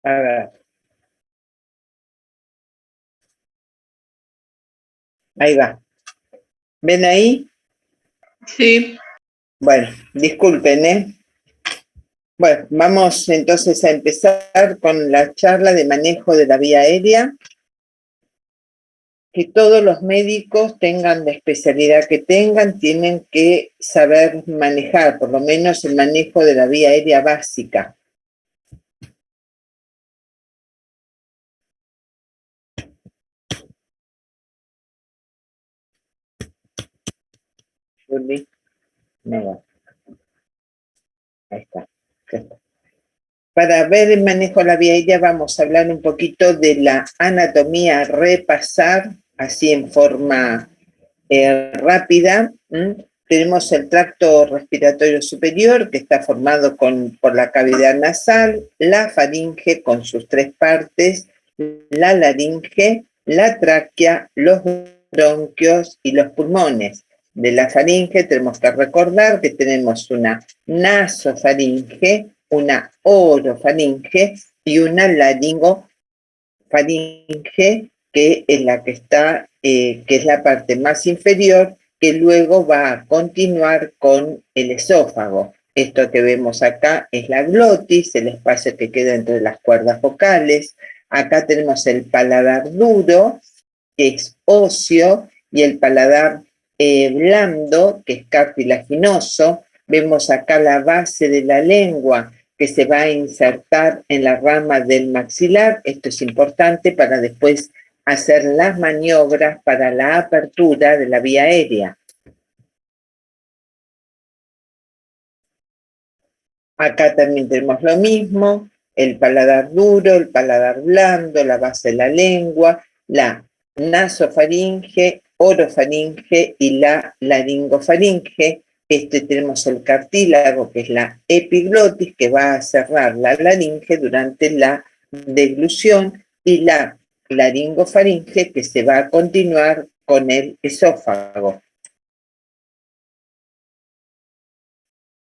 A ver. Ahí va. ¿Ven ahí? Sí. Bueno, disculpen, ¿eh? Bueno, vamos entonces a empezar con la charla de manejo de la vía aérea. Que todos los médicos, tengan la especialidad que tengan, tienen que saber manejar, por lo menos el manejo de la vía aérea básica. Juli, no va. Ahí está. Para ver el manejo de la vía aérea vamos a hablar un poquito de la anatomía, a repasar así en forma rápida. Tenemos el tracto respiratorio superior, que está formado por la cavidad nasal, la faringe con sus tres partes, la laringe, la tráquea, los bronquios y los pulmones. De la faringe tenemos que recordar que tenemos una nasofaringe, una orofaringe y una laringofaringe, que es la que está, que es la parte más inferior, que luego va a continuar con el esófago. Esto que vemos acá es la glotis, el espacio que queda entre las cuerdas vocales. Acá tenemos el paladar duro, que es óseo, y el paladar blando, que es cartilaginoso. Vemos acá la base de la lengua, que se va a insertar en la rama del maxilar. Esto es importante para después hacer las maniobras para la apertura de la vía aérea. Acá también tenemos lo mismo, el paladar duro, el paladar blando, la base de la lengua, la nasofaringe, orofaringe y la laringofaringe. Tenemos el cartílago, que es la epiglotis, que va a cerrar la laringe durante la deglución, y la laringofaringe, que se va a continuar con el esófago.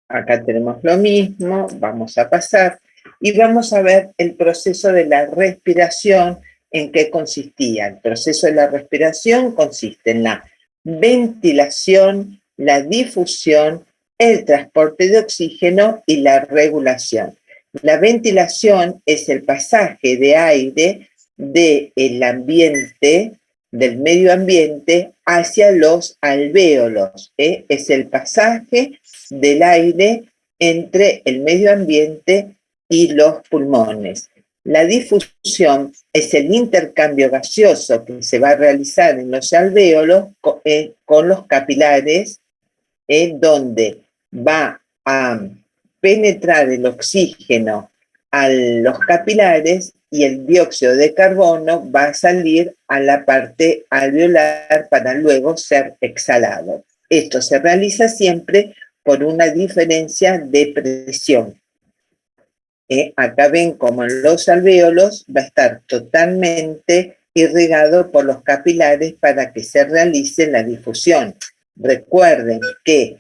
Acá tenemos lo mismo, vamos a pasar y vamos a ver el proceso de la respiración. ¿En qué consistía? El proceso de la respiración consiste en la ventilación, la difusión, el transporte de oxígeno y la regulación. La ventilación es el pasaje de aire del ambiente, del medio ambiente, hacia los alvéolos. Es el pasaje del aire entre el medio ambiente y los pulmones. La difusión es el intercambio gaseoso que se va a realizar en los alvéolos con los capilares, donde va a penetrar el oxígeno a los capilares y el dióxido de carbono va a salir a la parte alveolar para luego ser exhalado. Esto se realiza siempre por una diferencia de presión. Acá ven como en los alvéolos va a estar totalmente irrigado por los capilares para que se realice la difusión. Recuerden que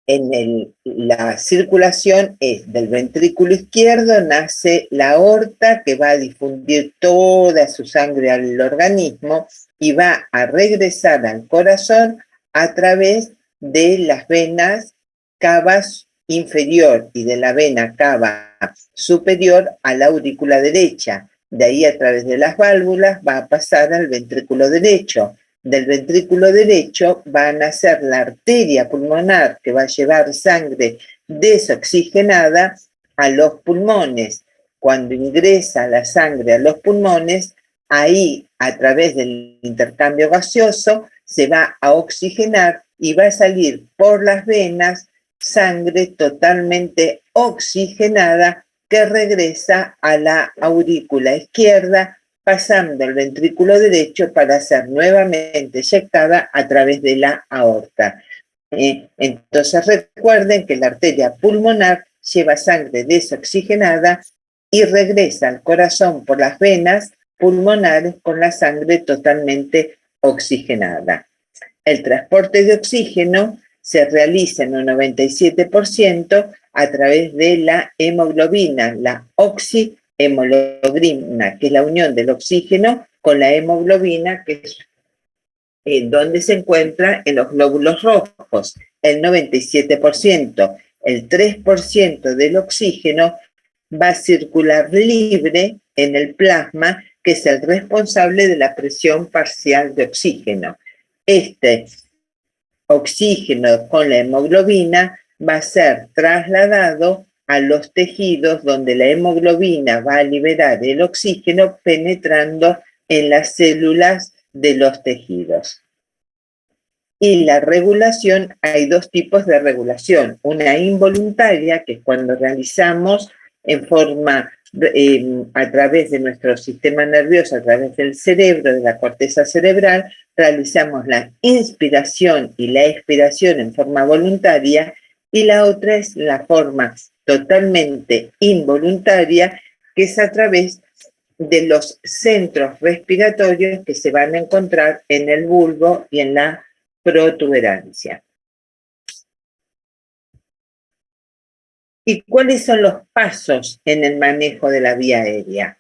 en la circulación es del ventrículo izquierdo, nace la aorta, que va a difundir toda su sangre al organismo y va a regresar al corazón a través de las venas cava inferior y de la vena cava superior a la aurícula derecha. De ahí, a través de las válvulas, va a pasar al ventrículo derecho. Del ventrículo derecho va a nacer la arteria pulmonar, que va a llevar sangre desoxigenada a los pulmones. Cuando ingresa la sangre a los pulmones, ahí, a través del intercambio gaseoso, se va a oxigenar y va a salir por las venas sangre totalmente oxigenada que regresa a la aurícula izquierda, pasando el ventrículo derecho para ser nuevamente eyectada a través de la aorta. Entonces recuerden que la arteria pulmonar lleva sangre desoxigenada y regresa al corazón por las venas pulmonares con la sangre totalmente oxigenada. El transporte de oxígeno se realiza en un 97% a través de la hemoglobina, la oxihemoglobina, que es la unión del oxígeno con la hemoglobina, que es donde se encuentra en los glóbulos rojos, el 97%. El 3% del oxígeno va a circular libre en el plasma, que es el responsable de la presión parcial de oxígeno. Este oxígeno con la hemoglobina va a ser trasladado a los tejidos donde la hemoglobina va a liberar el oxígeno penetrando en las células de los tejidos. Y la regulación, hay dos tipos de regulación. Una involuntaria, que es cuando realizamos en forma a través de nuestro sistema nervioso, a través del cerebro, de la corteza cerebral, realizamos la inspiración y la expiración en forma voluntaria, y la otra es la forma totalmente involuntaria, que es a través de los centros respiratorios que se van a encontrar en el bulbo y en la protuberancia. ¿Y cuáles son los pasos en el manejo de la vía aérea?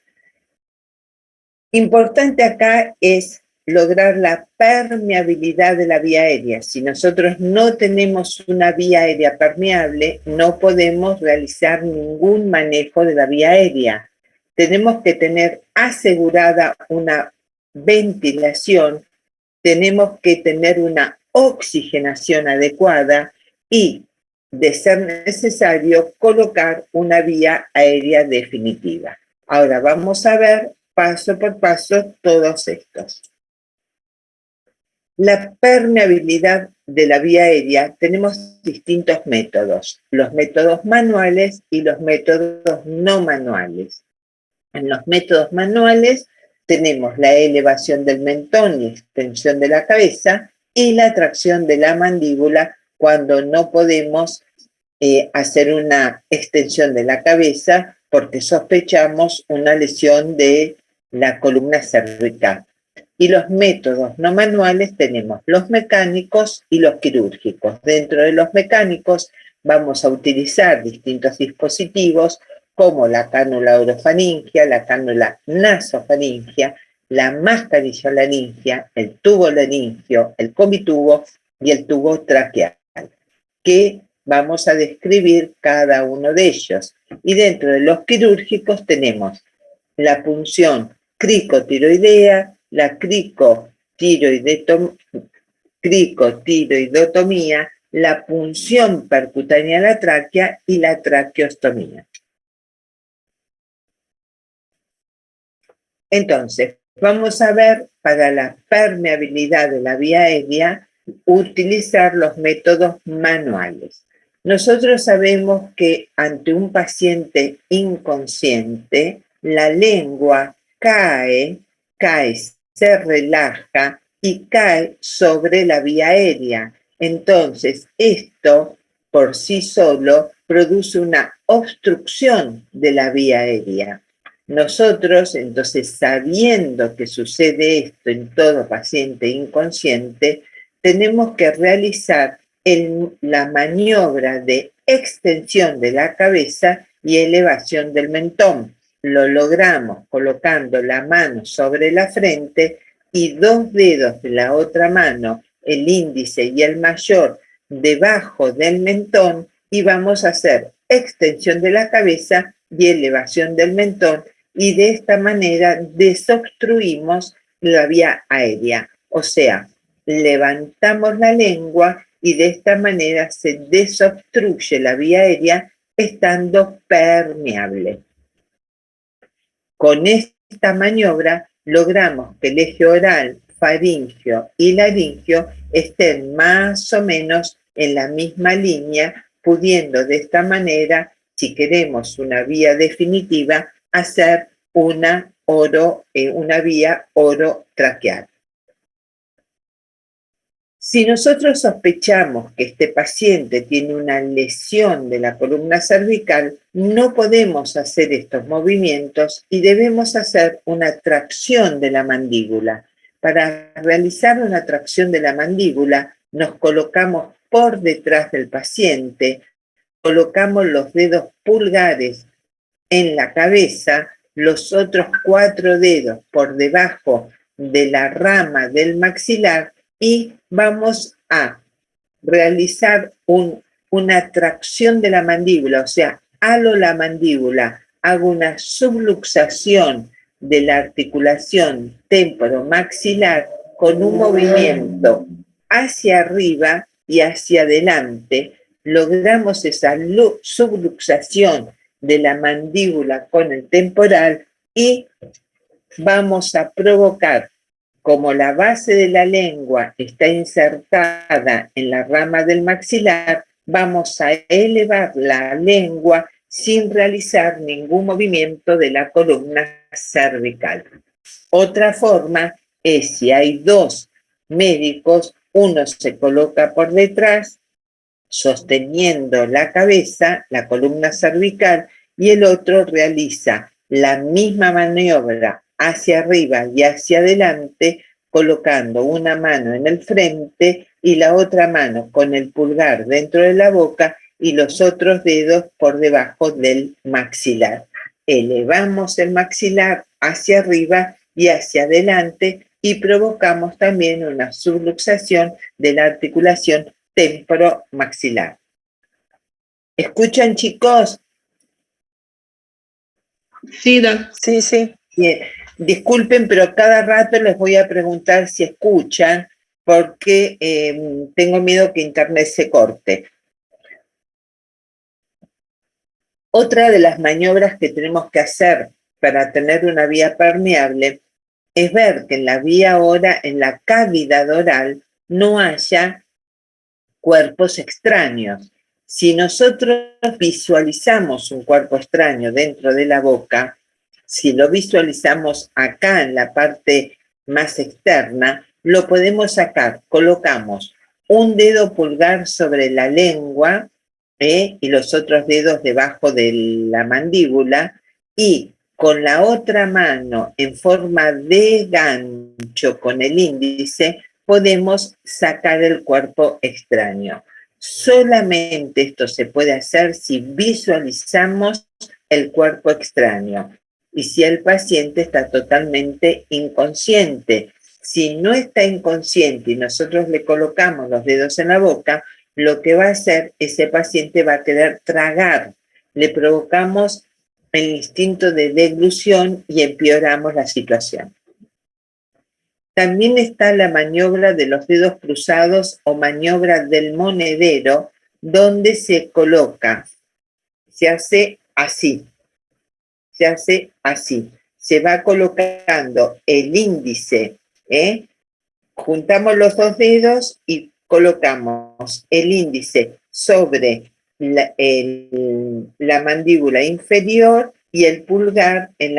Importante acá es lograr la permeabilidad de la vía aérea. Si nosotros no tenemos una vía aérea permeable, no podemos realizar ningún manejo de la vía aérea. Tenemos que tener asegurada una ventilación, tenemos que tener una oxigenación adecuada y, de ser necesario, colocar una vía aérea definitiva. Ahora vamos a ver paso por paso todos estos. La permeabilidad de la vía aérea, tenemos distintos métodos, los métodos manuales y los métodos no manuales. En los métodos manuales tenemos la elevación del mentón y extensión de la cabeza y la tracción de la mandíbula cuando no podemos hacer una extensión de la cabeza porque sospechamos una lesión de la columna cervical. Y los métodos no manuales tenemos los mecánicos y los quirúrgicos. Dentro de los mecánicos vamos a utilizar distintos dispositivos como la cánula orofaringia, la cánula nasofaringia, la mascarillo-laringia, el tubo laringio, el comitubo y el tubo traqueal, que vamos a describir cada uno de ellos. Y dentro de los quirúrgicos tenemos la punción cricotiroidea, la cricotiroidotomía, la punción percutánea a la tráquea y la traqueostomía. Entonces, vamos a ver para la permeabilidad de la vía aérea utilizar los métodos manuales. Nosotros sabemos que ante un paciente inconsciente, la lengua cae, se relaja y cae sobre la vía aérea. Entonces, esto por sí solo produce una obstrucción de la vía aérea. Nosotros, entonces, sabiendo que sucede esto en todo paciente inconsciente, tenemos que realizar la maniobra de extensión de la cabeza y elevación del mentón. Lo logramos colocando la mano sobre la frente y dos dedos de la otra mano, el índice y el mayor, debajo del mentón, y vamos a hacer extensión de la cabeza y elevación del mentón, y de esta manera desobstruimos la vía aérea. O sea, levantamos la lengua y de esta manera se desobstruye la vía aérea estando permeable. Con esta maniobra logramos que el eje oral, faringio y laringio estén más o menos en la misma línea, pudiendo de esta manera, si queremos una vía definitiva, hacer una vía orotraqueal. Si nosotros sospechamos que este paciente tiene una lesión de la columna cervical, no podemos hacer estos movimientos y debemos hacer una tracción de la mandíbula. Para realizar una tracción de la mandíbula, nos colocamos por detrás del paciente, colocamos los dedos pulgares en la cabeza, los otros 4 dedos por debajo de la rama del maxilar y vamos a realizar una tracción de la mandíbula, o sea, halo la mandíbula, hago una subluxación de la articulación temporomaxilar con un movimiento hacia arriba y hacia adelante, logramos esa subluxación de la mandíbula con el temporal y vamos a provocar, como la base de la lengua está insertada en la rama del maxilar, vamos a elevar la lengua sin realizar ningún movimiento de la columna cervical. Otra forma es si hay 2 médicos, uno se coloca por detrás, sosteniendo la cabeza, la columna cervical, y el otro realiza la misma maniobra hacia arriba y hacia adelante, colocando una mano en el frente y la otra mano con el pulgar dentro de la boca y los otros dedos por debajo del maxilar. Elevamos el maxilar hacia arriba y hacia adelante y provocamos también una subluxación de la articulación temporomaxilar. ¿Escuchan, chicos? Sí, Doc. Sí, sí. Bien. Disculpen, pero cada rato les voy a preguntar si escuchan, porque tengo miedo que internet se corte. Otra de las maniobras que tenemos que hacer para tener una vía permeable es ver que en la vía oral, en la cavidad oral, no haya cuerpos extraños. Si nosotros visualizamos un cuerpo extraño dentro de la boca, si lo visualizamos acá en la parte más externa, lo podemos sacar. Colocamos un dedo pulgar sobre la lengua y los otros dedos debajo de la mandíbula y con la otra mano en forma de gancho con el índice podemos sacar el cuerpo extraño. Solamente esto se puede hacer si visualizamos el cuerpo extraño y si el paciente está totalmente inconsciente. Si no está inconsciente y nosotros le colocamos los dedos en la boca, lo que va a hacer, ese paciente va a querer tragar. Le provocamos el instinto de deglución y empeoramos la situación. También está la maniobra de los dedos cruzados o maniobra del monedero, donde se coloca, se hace así, se va colocando el índice, juntamos los 2 dedos y colocamos el índice sobre la mandíbula inferior y el pulgar en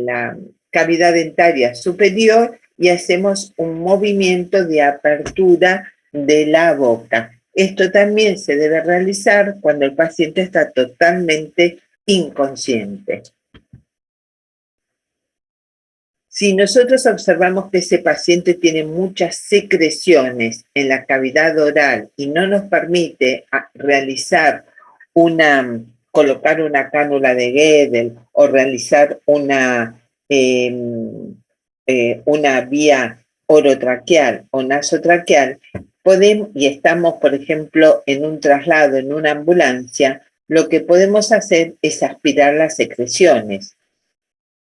la cavidad dentaria superior y hacemos un movimiento de apertura de la boca. Esto también se debe realizar cuando el paciente está totalmente inconsciente. Si nosotros observamos que ese paciente tiene muchas secreciones en la cavidad oral y no nos permite realizar colocar una cánula de Guedel o realizar una vía orotraqueal o nasotraqueal, y estamos, por ejemplo, en un traslado, en una ambulancia, lo que podemos hacer es aspirar las secreciones.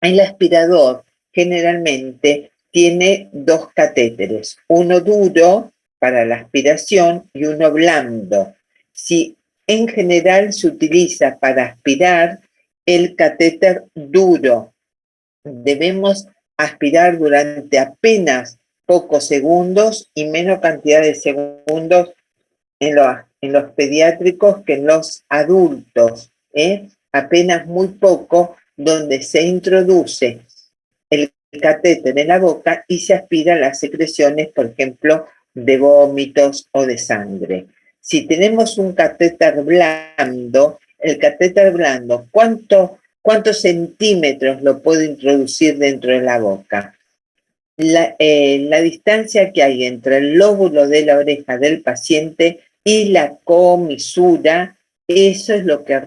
El aspirador generalmente tiene 2 catéteres, uno duro para la aspiración y uno blando. Si en general se utiliza para aspirar el catéter duro, debemos aspirar durante apenas pocos segundos y menos cantidad de segundos en los pediátricos que en los adultos, apenas muy poco, donde se introduce el catéter en la boca y se aspiran las secreciones, por ejemplo, de vómitos o de sangre. Si tenemos un catéter blando, el catéter blando, ¿cuántos centímetros lo puedo introducir dentro de la boca? La distancia que hay entre el lóbulo de la oreja del paciente y la comisura, eso es lo que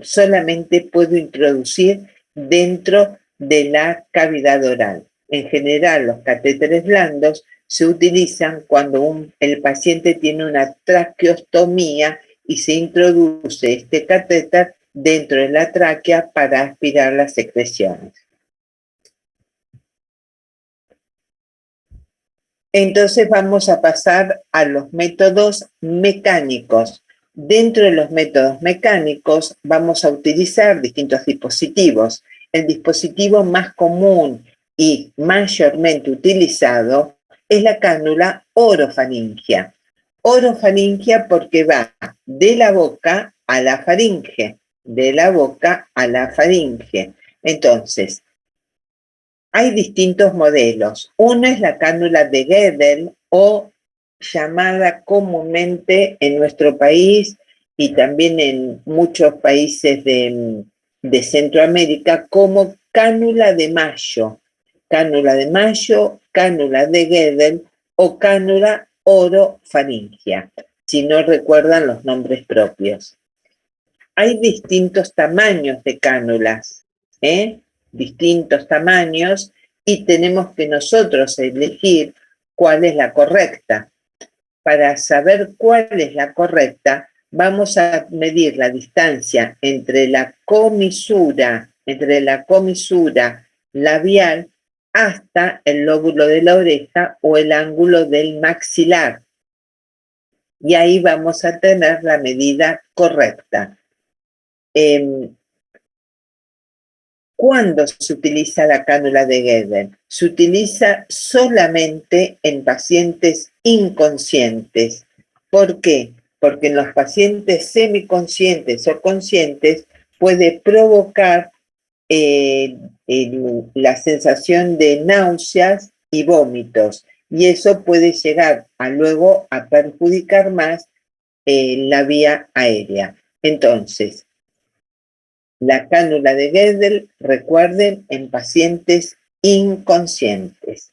solamente puedo introducir dentro de la cavidad oral. En general, los catéteres blandos se utilizan cuando el paciente tiene una traqueostomía y se introduce este catéter dentro de la tráquea para aspirar las secreciones. Entonces vamos a pasar a los métodos mecánicos. Dentro de los métodos mecánicos vamos a utilizar distintos dispositivos. El dispositivo más común y mayormente utilizado es la cánula orofaringia. Orofaringia porque va de la boca a la faringe, de la boca a la faringe. Entonces, hay distintos modelos. Uno es la cánula de Guedel o llamada comúnmente en nuestro país y también en muchos países de Centroamérica como cánula de Mayo. Cánula de Mayo, cánula de Guedel o cánula orofaringia, si no recuerdan los nombres propios. Hay distintos tamaños de cánulas, distintos tamaños, y tenemos que nosotros elegir cuál es la correcta. Para saber cuál es la correcta, vamos a medir la distancia entre la comisura labial hasta el lóbulo de la oreja o el ángulo del maxilar. Y ahí vamos a tener la medida correcta. ¿Cuándo se utiliza la cánula de Guedel? Se utiliza solamente en pacientes inconscientes. ¿Por qué? Porque en los pacientes semiconscientes o conscientes puede provocar la sensación de náuseas y vómitos, y eso puede llegar luego a perjudicar más la vía aérea. Entonces, la cánula de Guedel, recuerden, en pacientes inconscientes.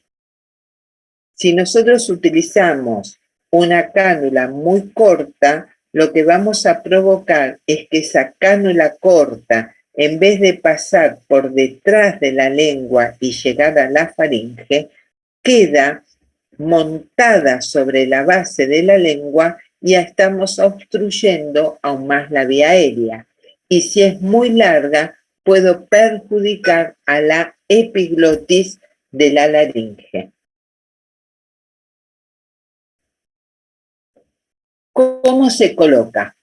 Si nosotros utilizamos una cánula muy corta, lo que vamos a provocar es que esa cánula corta, en vez de pasar por detrás de la lengua y llegar a la faringe, queda montada sobre la base de la lengua y ya estamos obstruyendo aún más la vía aérea. Y si es muy larga, puedo perjudicar a la epiglotis de la laringe. ¿Cómo se coloca?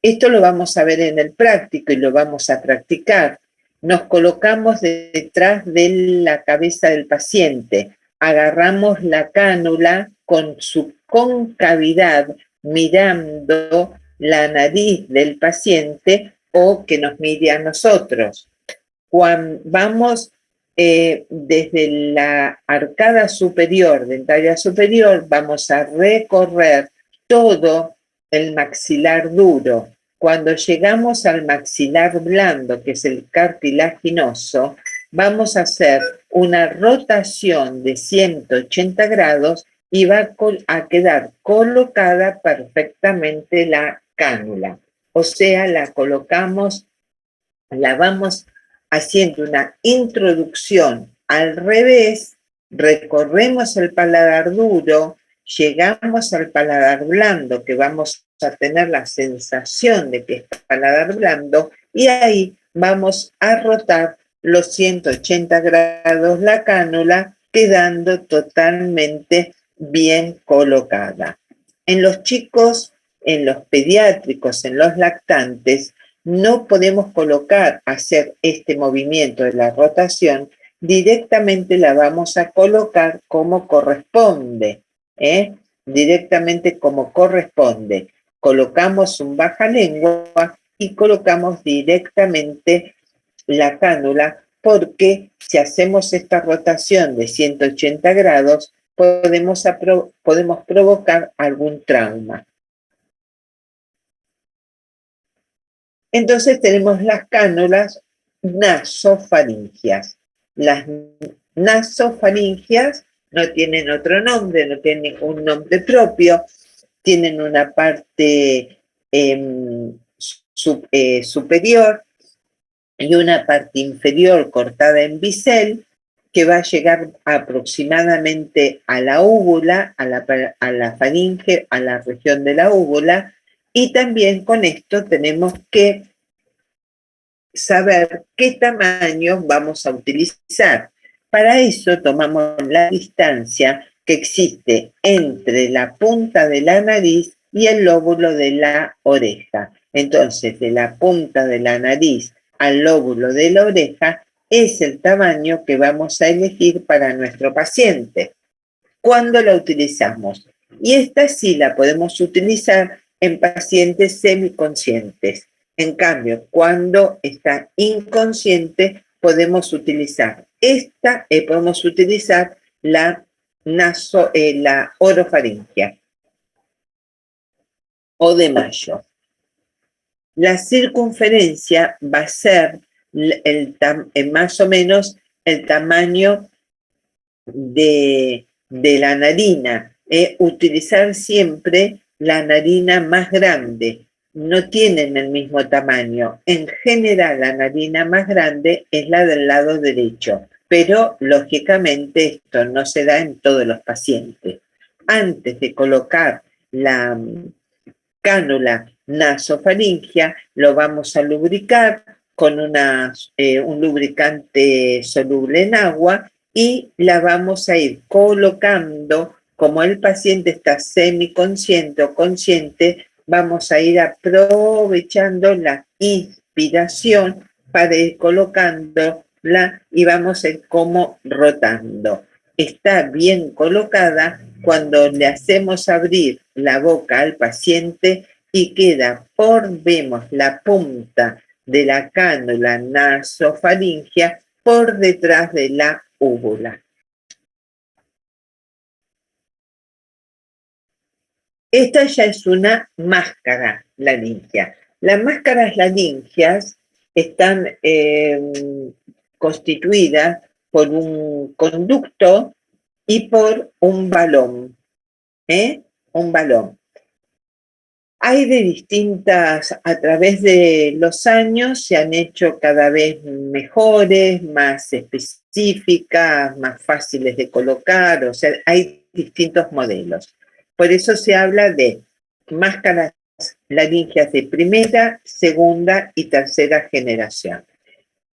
Esto lo vamos a ver en el práctico y lo vamos a practicar. Nos colocamos detrás de la cabeza del paciente, agarramos la cánula con su concavidad mirando la nariz del paciente o que nos mire a nosotros. Cuando vamos desde la arcada superior, dentaria superior, vamos a recorrer todo el maxilar duro. Cuando llegamos al maxilar blando, que es el cartilaginoso, vamos a hacer una rotación de 180 grados y va a quedar colocada perfectamente la cánula. O sea, la colocamos, la vamos haciendo una introducción al revés, recorremos el paladar duro, llegamos al paladar blando, que vamos a tener la sensación de que es paladar blando, y ahí vamos a rotar los 180 grados la cánula, quedando totalmente bien colocada. En los chicos, en los pediátricos, en los lactantes, no podemos hacer este movimiento de la rotación, directamente la vamos a colocar como corresponde, directamente como corresponde. Colocamos un bajalengua y colocamos directamente la cánula, porque si hacemos esta rotación de 180 grados, podemos provocar algún trauma. Entonces tenemos las cánulas nasofaringias. Las nasofaringias no tienen otro nombre, no tienen ningún nombre propio, tienen una parte superior y una parte inferior cortada en bisel, que va a llegar aproximadamente a la úvula, a la faringe, a la región de la úvula, y también con esto tenemos que saber qué tamaño vamos a utilizar. Para eso tomamos la distancia que existe entre la punta de la nariz y el lóbulo de la oreja. Entonces, de la punta de la nariz al lóbulo de la oreja es el tamaño que vamos a elegir para nuestro paciente. ¿Cuándo la utilizamos? Y esta sí la podemos utilizar en pacientes semiconscientes. En cambio, cuando está inconsciente, podemos utilizar la orofaringia o de Mayo. La circunferencia va a ser más o menos el tamaño de la narina. Utilizar siempre la narina más grande. No tienen el mismo tamaño. En general, la narina más grande es la del lado derecho, pero lógicamente esto no se da en todos los pacientes. Antes de colocar la cánula nasofaringia, lo vamos a lubricar con un lubricante soluble en agua y la vamos a ir colocando. Como el paciente está semiconsciente o consciente, vamos a ir aprovechando la inspiración para ir colocándola y vamos a ir como rotando. Está bien colocada cuando le hacemos abrir la boca al paciente y vemos la punta de la cánula nasofaringia por detrás de la úvula. Esta ya es una máscara laringia. Las máscaras laringias están constituidas por un conducto y por un balón. Un balón. Hay de distintas, a través de los años se han hecho cada vez mejores, más específicas, más fáciles de colocar, o sea, hay distintos modelos. Por eso se habla de máscaras laringias de primera, segunda y tercera generación.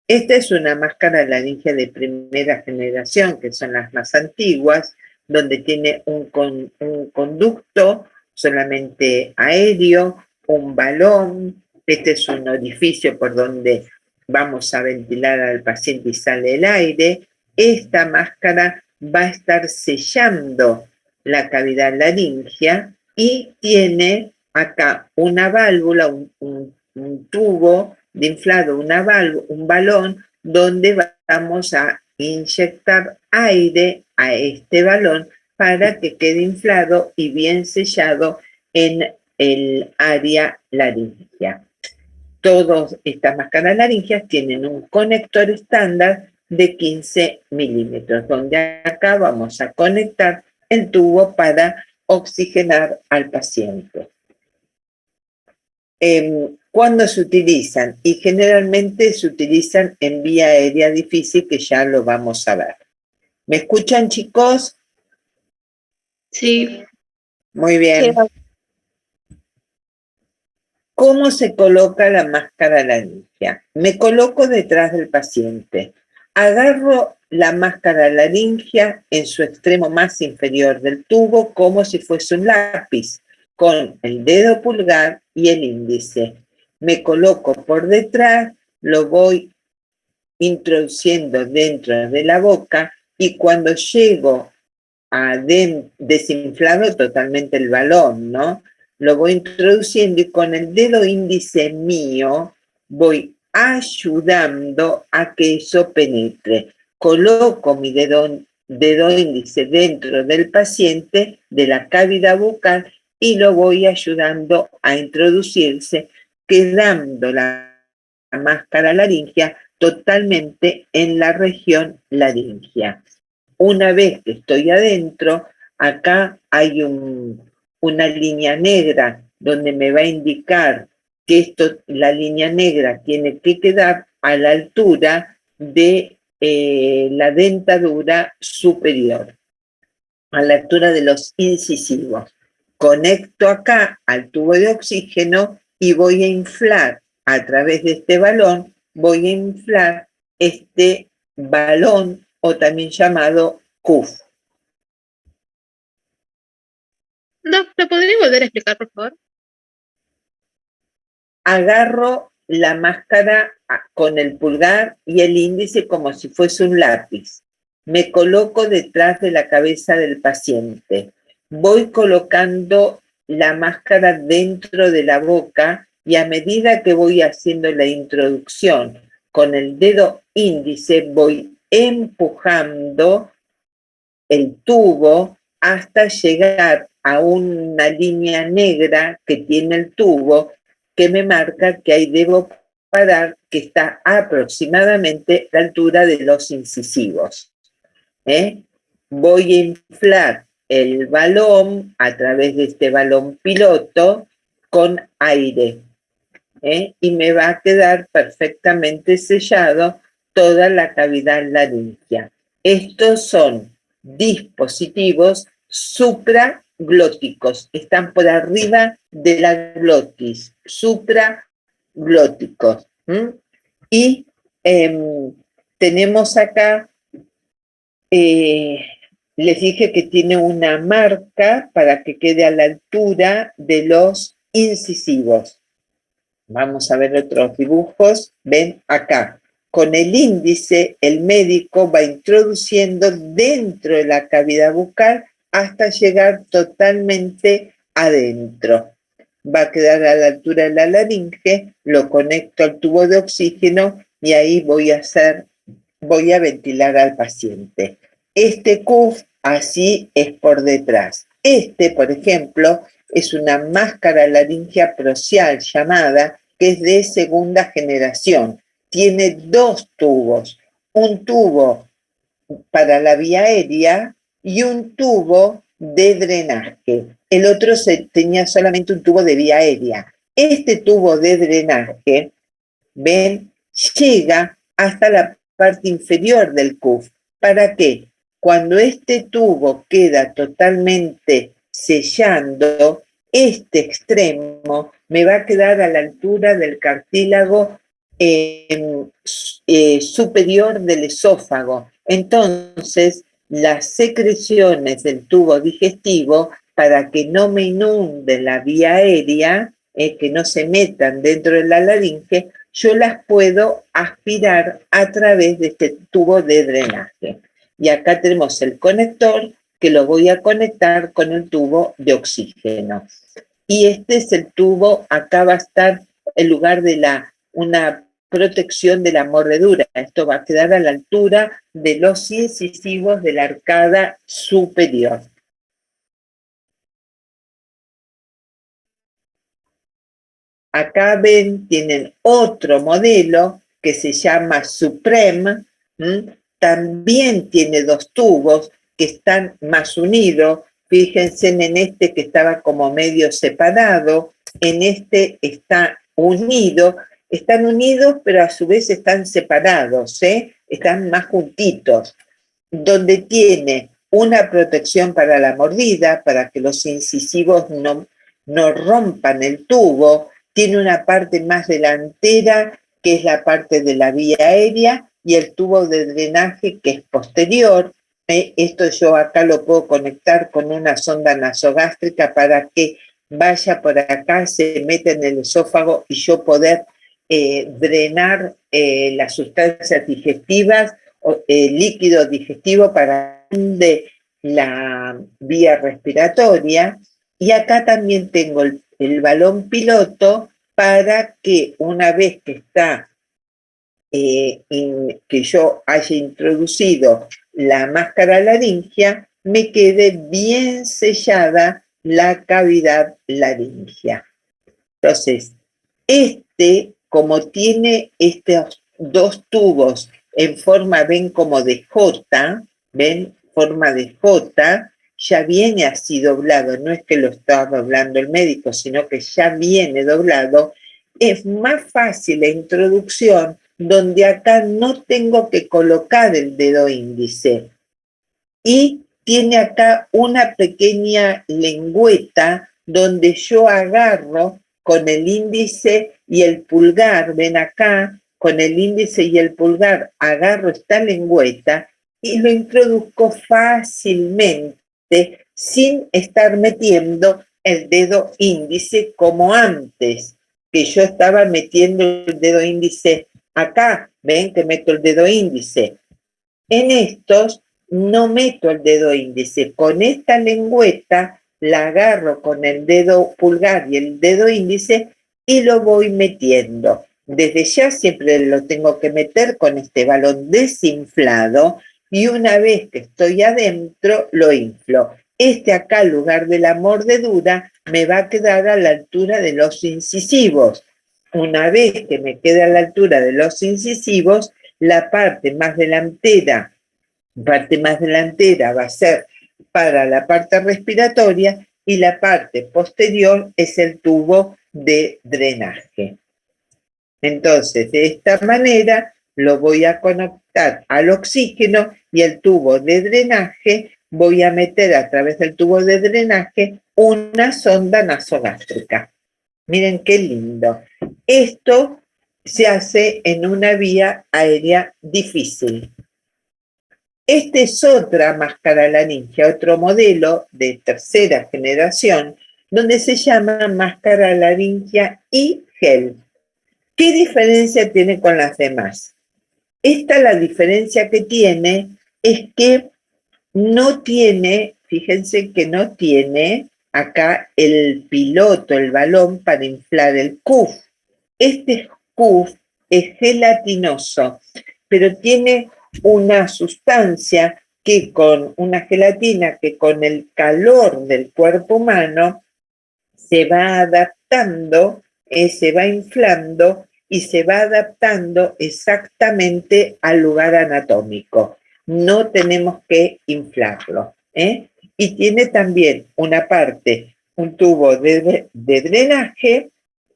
Esta es una máscara laringia de primera generación, que son las más antiguas, donde tiene un conducto solamente aéreo, un balón. Este es un orificio por donde vamos a ventilar al paciente y sale el aire. Esta máscara va a estar sellando la cavidad laringia y tiene acá una válvula, un tubo de inflado, un balón, donde vamos a inyectar aire a este balón para que quede inflado y bien sellado en el área laringia. Todas estas máscaras laringias tienen un conector estándar de 15 milímetros, donde acá vamos a conectar el tubo para oxigenar al paciente. ¿Cuándo se utilizan? Y generalmente se utilizan en vía aérea difícil, que ya lo vamos a ver. ¿Me escuchan, chicos? Sí. Muy bien. ¿Cómo se coloca la máscara laringia? Me coloco detrás del paciente. Agarro la máscara laringia en su extremo más inferior del tubo como si fuese un lápiz, con el dedo pulgar y el índice. Me coloco por detrás, lo voy introduciendo dentro de la boca y cuando llego a desinflado totalmente el balón, ¿no? Lo voy introduciendo y con el dedo índice mío voy ayudando a que eso penetre. Coloco mi dedo índice dentro del paciente, de la cavidad bucal, y lo voy ayudando a introducirse, quedando la máscara laringia totalmente en la región laringia. Una vez que estoy adentro, acá hay un una línea negra donde me va a indicar que la línea negra tiene que quedar a la altura de la dentadura superior, a la altura de los incisivos. Conecto acá al tubo de oxígeno y voy a inflar a través de este balón, voy a inflar este balón o también llamado CUF. Doc, ¿lo podría volver a explicar, por favor? Agarro la máscara con el pulgar y el índice como si fuese un lápiz. Me coloco detrás de la cabeza del paciente. Voy colocando la máscara dentro de la boca y a medida que voy haciendo la introducción con el dedo índice, voy empujando el tubo hasta llegar a una línea negra que tiene el tubo que me marca que ahí debo parar, que está aproximadamente a la altura de los incisivos. Voy a inflar el balón a través de este balón piloto con aire. Y me va a quedar perfectamente sellado toda la cavidad laríngea. Estos son dispositivos supraglóticos, están por arriba de la glotis, supraglóticos. Y tenemos acá, les dije que tiene una marca para que quede a la altura de los incisivos. Vamos a ver otros dibujos. Ven acá. Con el índice, el médico va introduciendo dentro de la cavidad bucal hasta llegar totalmente adentro. Va a quedar a la altura de la laringe, lo conecto al tubo de oxígeno y ahí voy a ventilar al paciente. Este CUF así es por detrás. Este, por ejemplo, es una máscara laringea proxial llamada, que es de segunda generación. Tiene dos tubos, un tubo para la vía aérea y un tubo de drenaje. El otro tenía solamente un tubo de vía aérea. Este tubo de drenaje, ven, llega hasta la parte inferior del CUF. ¿Para qué? Cuando este tubo queda totalmente sellando, este extremo me va a quedar a la altura del cartílago superior del esófago. Entonces, las secreciones del tubo digestivo, para que no me inunde la vía aérea, que no se metan dentro de la laringe, yo las puedo aspirar a través de este tubo de drenaje. Y acá tenemos el conector que lo voy a conectar con el tubo de oxígeno. Y este es el tubo, acá va a estar el lugar de una protección de la mordedura. Esto va a quedar a la altura de los incisivos de la arcada superior. Acá ven, tienen otro modelo que se llama Supreme. También tiene dos tubos que están más unidos. Fíjense en este que estaba como medio separado, en este está unido. Están unidos, pero a su vez están separados, están más juntitos. Donde tiene una protección para la mordida, para que los incisivos no rompan el tubo. Tiene una parte más delantera, que es la parte de la vía aérea, y el tubo de drenaje, que es posterior. Esto yo acá lo puedo conectar con una sonda nasogástrica para que vaya por acá, se meta en el esófago y yo poder drenar las sustancias digestivas, líquido digestivo para de la vía respiratoria. Y acá también tengo el balón piloto para que una vez que está que yo haya introducido la máscara laringea, me quede bien sellada la cavidad laringea. Entonces, como tiene estos dos tubos en forma, ven, como de J, ven, forma de J, ya viene así doblado, no es que lo está doblando el médico, sino que ya viene doblado, es más fácil la introducción, donde acá no tengo que colocar el dedo índice. Y tiene acá una pequeña lengüeta donde yo agarro con el índice y el pulgar, ven acá, con el índice y el pulgar agarro esta lengüeta y lo introduzco fácilmente sin estar metiendo el dedo índice como antes, que yo estaba metiendo el dedo índice acá, ven que meto el dedo índice. En estos no meto el dedo índice, con esta lengüeta la agarro con el dedo pulgar y el dedo índice y lo voy metiendo. Desde ya siempre lo tengo que meter con este balón desinflado y una vez que estoy adentro lo inflo. Este acá, en lugar de la mordedura, me va a quedar a la altura de los incisivos. Una vez que me quede a la altura de los incisivos, la parte más delantera va a ser para la parte respiratoria y la parte posterior es el tubo de drenaje. Entonces, de esta manera lo voy a conectar al oxígeno y el tubo de drenaje voy a meter a través del tubo de drenaje una sonda nasogástrica. Miren qué lindo. Esto se hace en una vía aérea difícil. Esta es otra máscara laringia, otro modelo de tercera generación, donde se llama máscara laringia y gel. ¿Qué diferencia tiene con las demás? Esta, la diferencia que tiene es que no tiene, fíjense que no tiene acá el piloto, el balón para inflar el CUF. Este CUF es gelatinoso, pero tiene una sustancia que con una gelatina que con el calor del cuerpo humano se va adaptando, se va inflando y se va adaptando exactamente al lugar anatómico. No tenemos que inflarlo. Y tiene también una parte, un tubo de drenaje,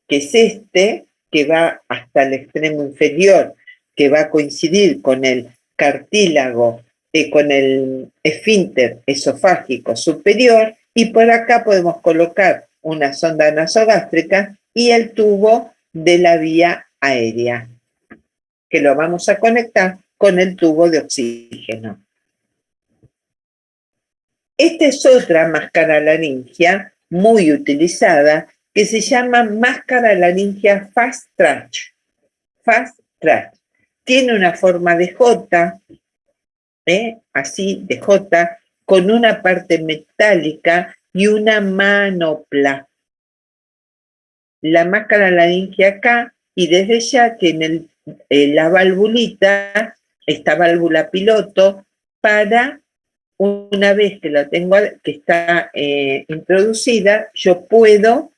que es este, que va hasta el extremo inferior, que va a coincidir con el cartílago, con el esfínter esofágico superior, y por acá podemos colocar una sonda nasogástrica y el tubo de la vía aérea, que lo vamos a conectar con el tubo de oxígeno. Esta es otra máscara laringia muy utilizada que se llama máscara laringia Fast Track. Fast Track. Tiene una forma de J, así de J, con una parte metálica y una manopla. La máscara laringia acá, y desde ya tiene la valvulita, esta válvula piloto, para una vez que la tengo, que está introducida, yo puedo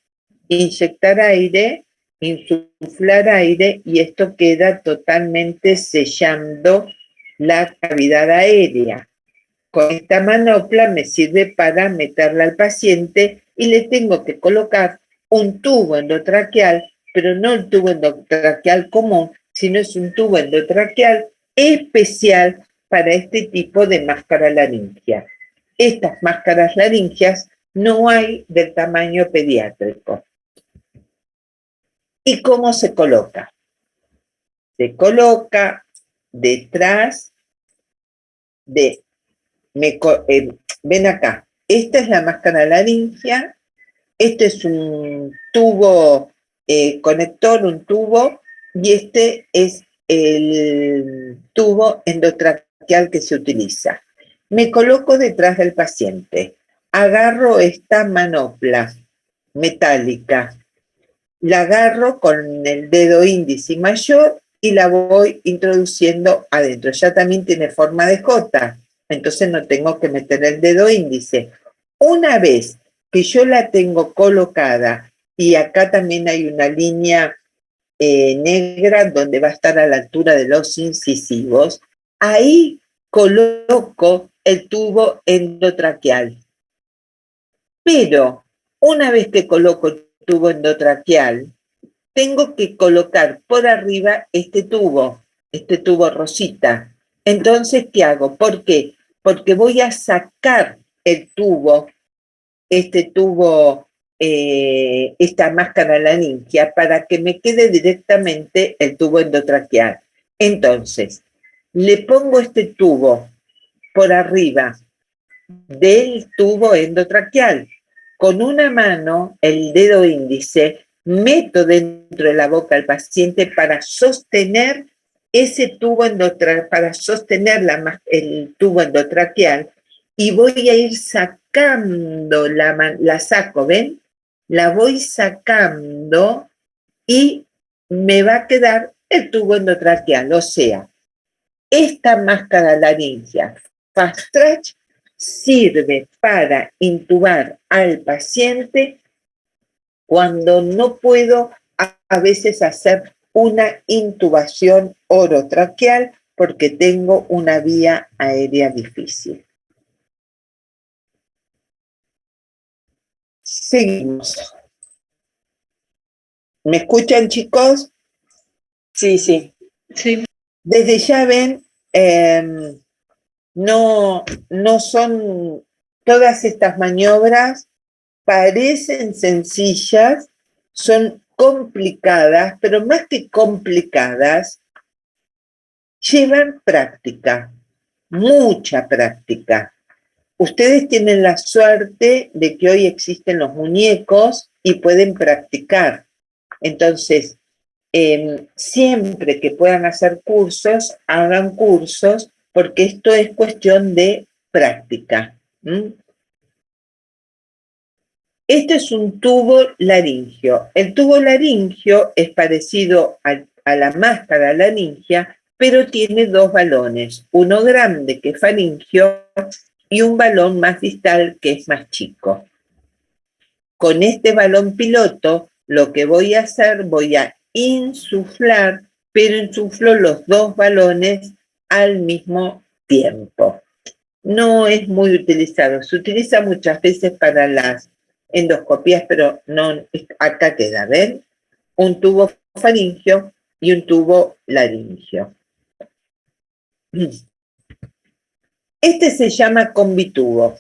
inyectar aire, insuflar aire, y esto queda totalmente sellando la cavidad aérea. Con esta manopla me sirve para meterla al paciente y le tengo que colocar un tubo endotraqueal, pero no el tubo endotraqueal común, sino es un tubo endotraqueal especial para este tipo de máscara laringia. Estas máscaras laringias no hay del tamaño pediátrico. ¿Y cómo se coloca? Se coloca detrás de... ven acá, esta es la máscara laringia, este es un tubo conector, un tubo, y este es el tubo endotraqueal que se utiliza. Me coloco detrás del paciente, agarro esta manopla metálica, la agarro con el dedo índice mayor y la voy introduciendo adentro. Ya también tiene forma de J, entonces no tengo que meter el dedo índice. Una vez que yo la tengo colocada, y acá también hay una línea negra donde va a estar a la altura de los incisivos, ahí coloco el tubo endotraqueal. Pero una vez que coloco el tubo endotraqueal, tengo que colocar por arriba este tubo rosita. Entonces, ¿qué hago? ¿Por qué? Porque voy a sacar el tubo, esta máscara laringia, para que me quede directamente el tubo endotraqueal. Entonces, le pongo este tubo por arriba del tubo endotraqueal. Con una mano, el dedo índice, meto dentro de la boca al paciente para sostener ese tubo endotraqueal, para sostener el tubo endotraqueal, y voy a ir sacando, la saco, ¿ven? La voy sacando y me va a quedar el tubo endotraqueal. O sea, esta máscara laringia Fast Track sirve para intubar al paciente cuando no puedo a veces hacer una intubación orotraqueal porque tengo una vía aérea difícil. Seguimos. ¿Me escuchan, chicos? Sí, sí. Sí. Desde ya ven, no son todas estas maniobras, parecen sencillas, son complicadas, pero más que complicadas, llevan práctica, mucha práctica. Ustedes tienen la suerte de que hoy existen los muñecos y pueden practicar. Entonces, siempre que puedan hacer cursos, hagan cursos, porque esto es cuestión de práctica. Este es un tubo laringio. El tubo laringio es parecido a la máscara laringia, pero tiene dos balones, uno grande que es faringio y un balón más distal que es más chico. Con este balón piloto, lo que voy a hacer, voy a insuflar, pero insuflo los dos balones al mismo tiempo. No es muy utilizado, se utiliza muchas veces para las endoscopías, pero no, acá queda, ¿ven? Un tubo faringio y un tubo laringio. Este se llama combitubo.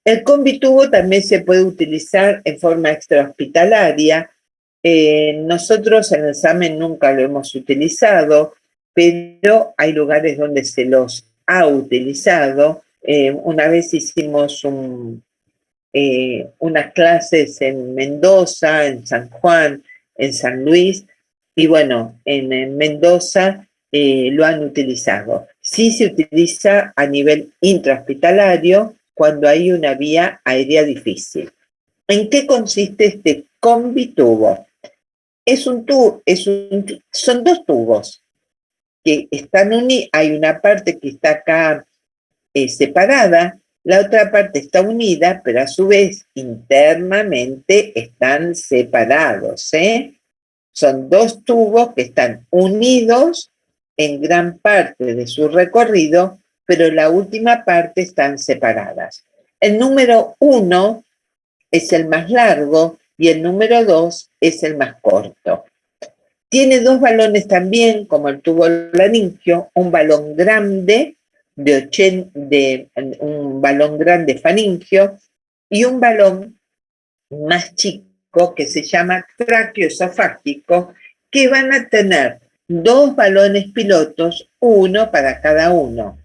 El combitubo también se puede utilizar en forma extrahospitalaria. Nosotros en el examen nunca lo hemos utilizado, pero hay lugares donde se los ha utilizado. Una vez hicimos unas clases en Mendoza, en San Juan, en San Luis, y bueno, en Mendoza lo han utilizado. Sí se utiliza a nivel intrahospitalario cuando hay una vía aérea difícil. ¿En qué consiste este combitubo? Son dos tubos que están unidos. Hay una parte que está acá separada, la otra parte está unida, pero a su vez internamente están separados. Son dos tubos que están unidos en gran parte de su recorrido, pero la última parte están separadas. El número 1 es el más largo y el número 2 es el más corto. Tiene dos balones también, como el tubo laringio, un balón grande un balón grande faringio y un balón más chico que se llama traqueoesofágico, que van a tener dos balones pilotos, uno para cada uno.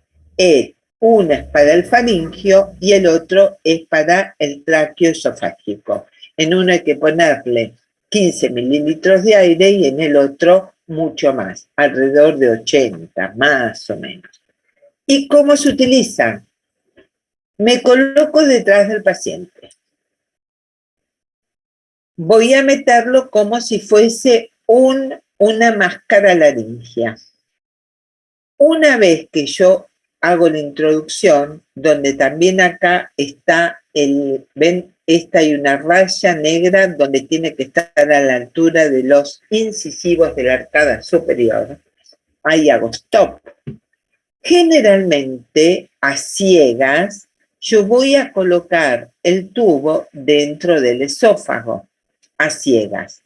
Uno es para el faringio y el otro es para el traqueoesofágico. En uno hay que ponerle 15 mililitros de aire y en el otro mucho más, alrededor de 80, más o menos. ¿Y cómo se utilizan? Me coloco detrás del paciente. Voy a meterlo como si fuese una máscara laringia. Una vez que yo hago la introducción, donde también acá está ven, esta hay una raya negra donde tiene que estar a la altura de los incisivos de la arcada superior. Ahí hago stop. Generalmente, a ciegas, yo voy a colocar el tubo dentro del esófago, a ciegas.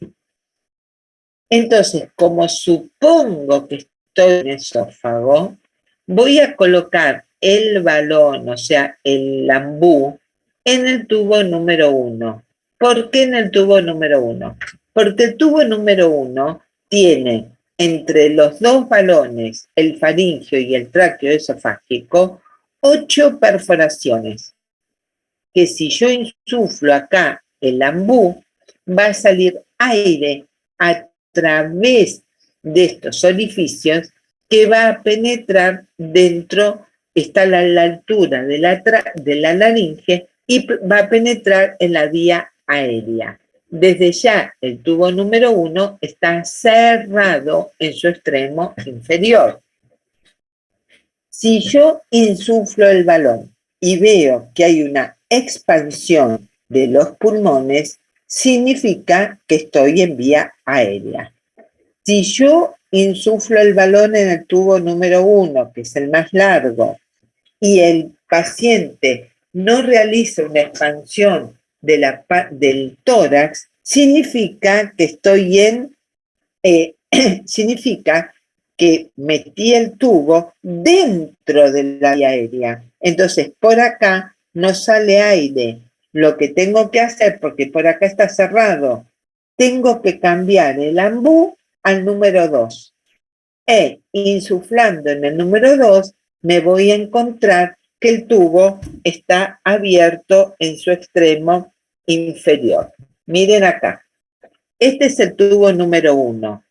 Entonces, como supongo que estoy en el esófago, voy a colocar el balón, o sea, el lambú, en el tubo número 1. ¿Por qué en el tubo número 1? Porque el tubo número 1 tiene entre los dos balones, el faringio y el tráqueo esofágico, 8 perforaciones, que si yo insuflo acá el lambú, va a salir aire a través de estos orificios que va a penetrar dentro, está a la altura de la laringe y va a penetrar en la vía aérea. Desde ya el tubo número 1 está cerrado en su extremo inferior. Si yo insuflo el balón y veo que hay una expansión de los pulmones, significa que estoy en vía aérea. Si yo insuflo el balón en el tubo número 1, que es el más largo, y el paciente no realiza una expansión del tórax, significa que estoy significa que metí el tubo dentro de la vía aérea. Entonces, por acá no sale aire. Lo que tengo que hacer, porque por acá está cerrado, tengo que cambiar el ambú al número 2. Insuflando en el número 2, me voy a encontrar que el tubo está abierto en su extremo inferior. Miren acá. Este es el tubo número 1.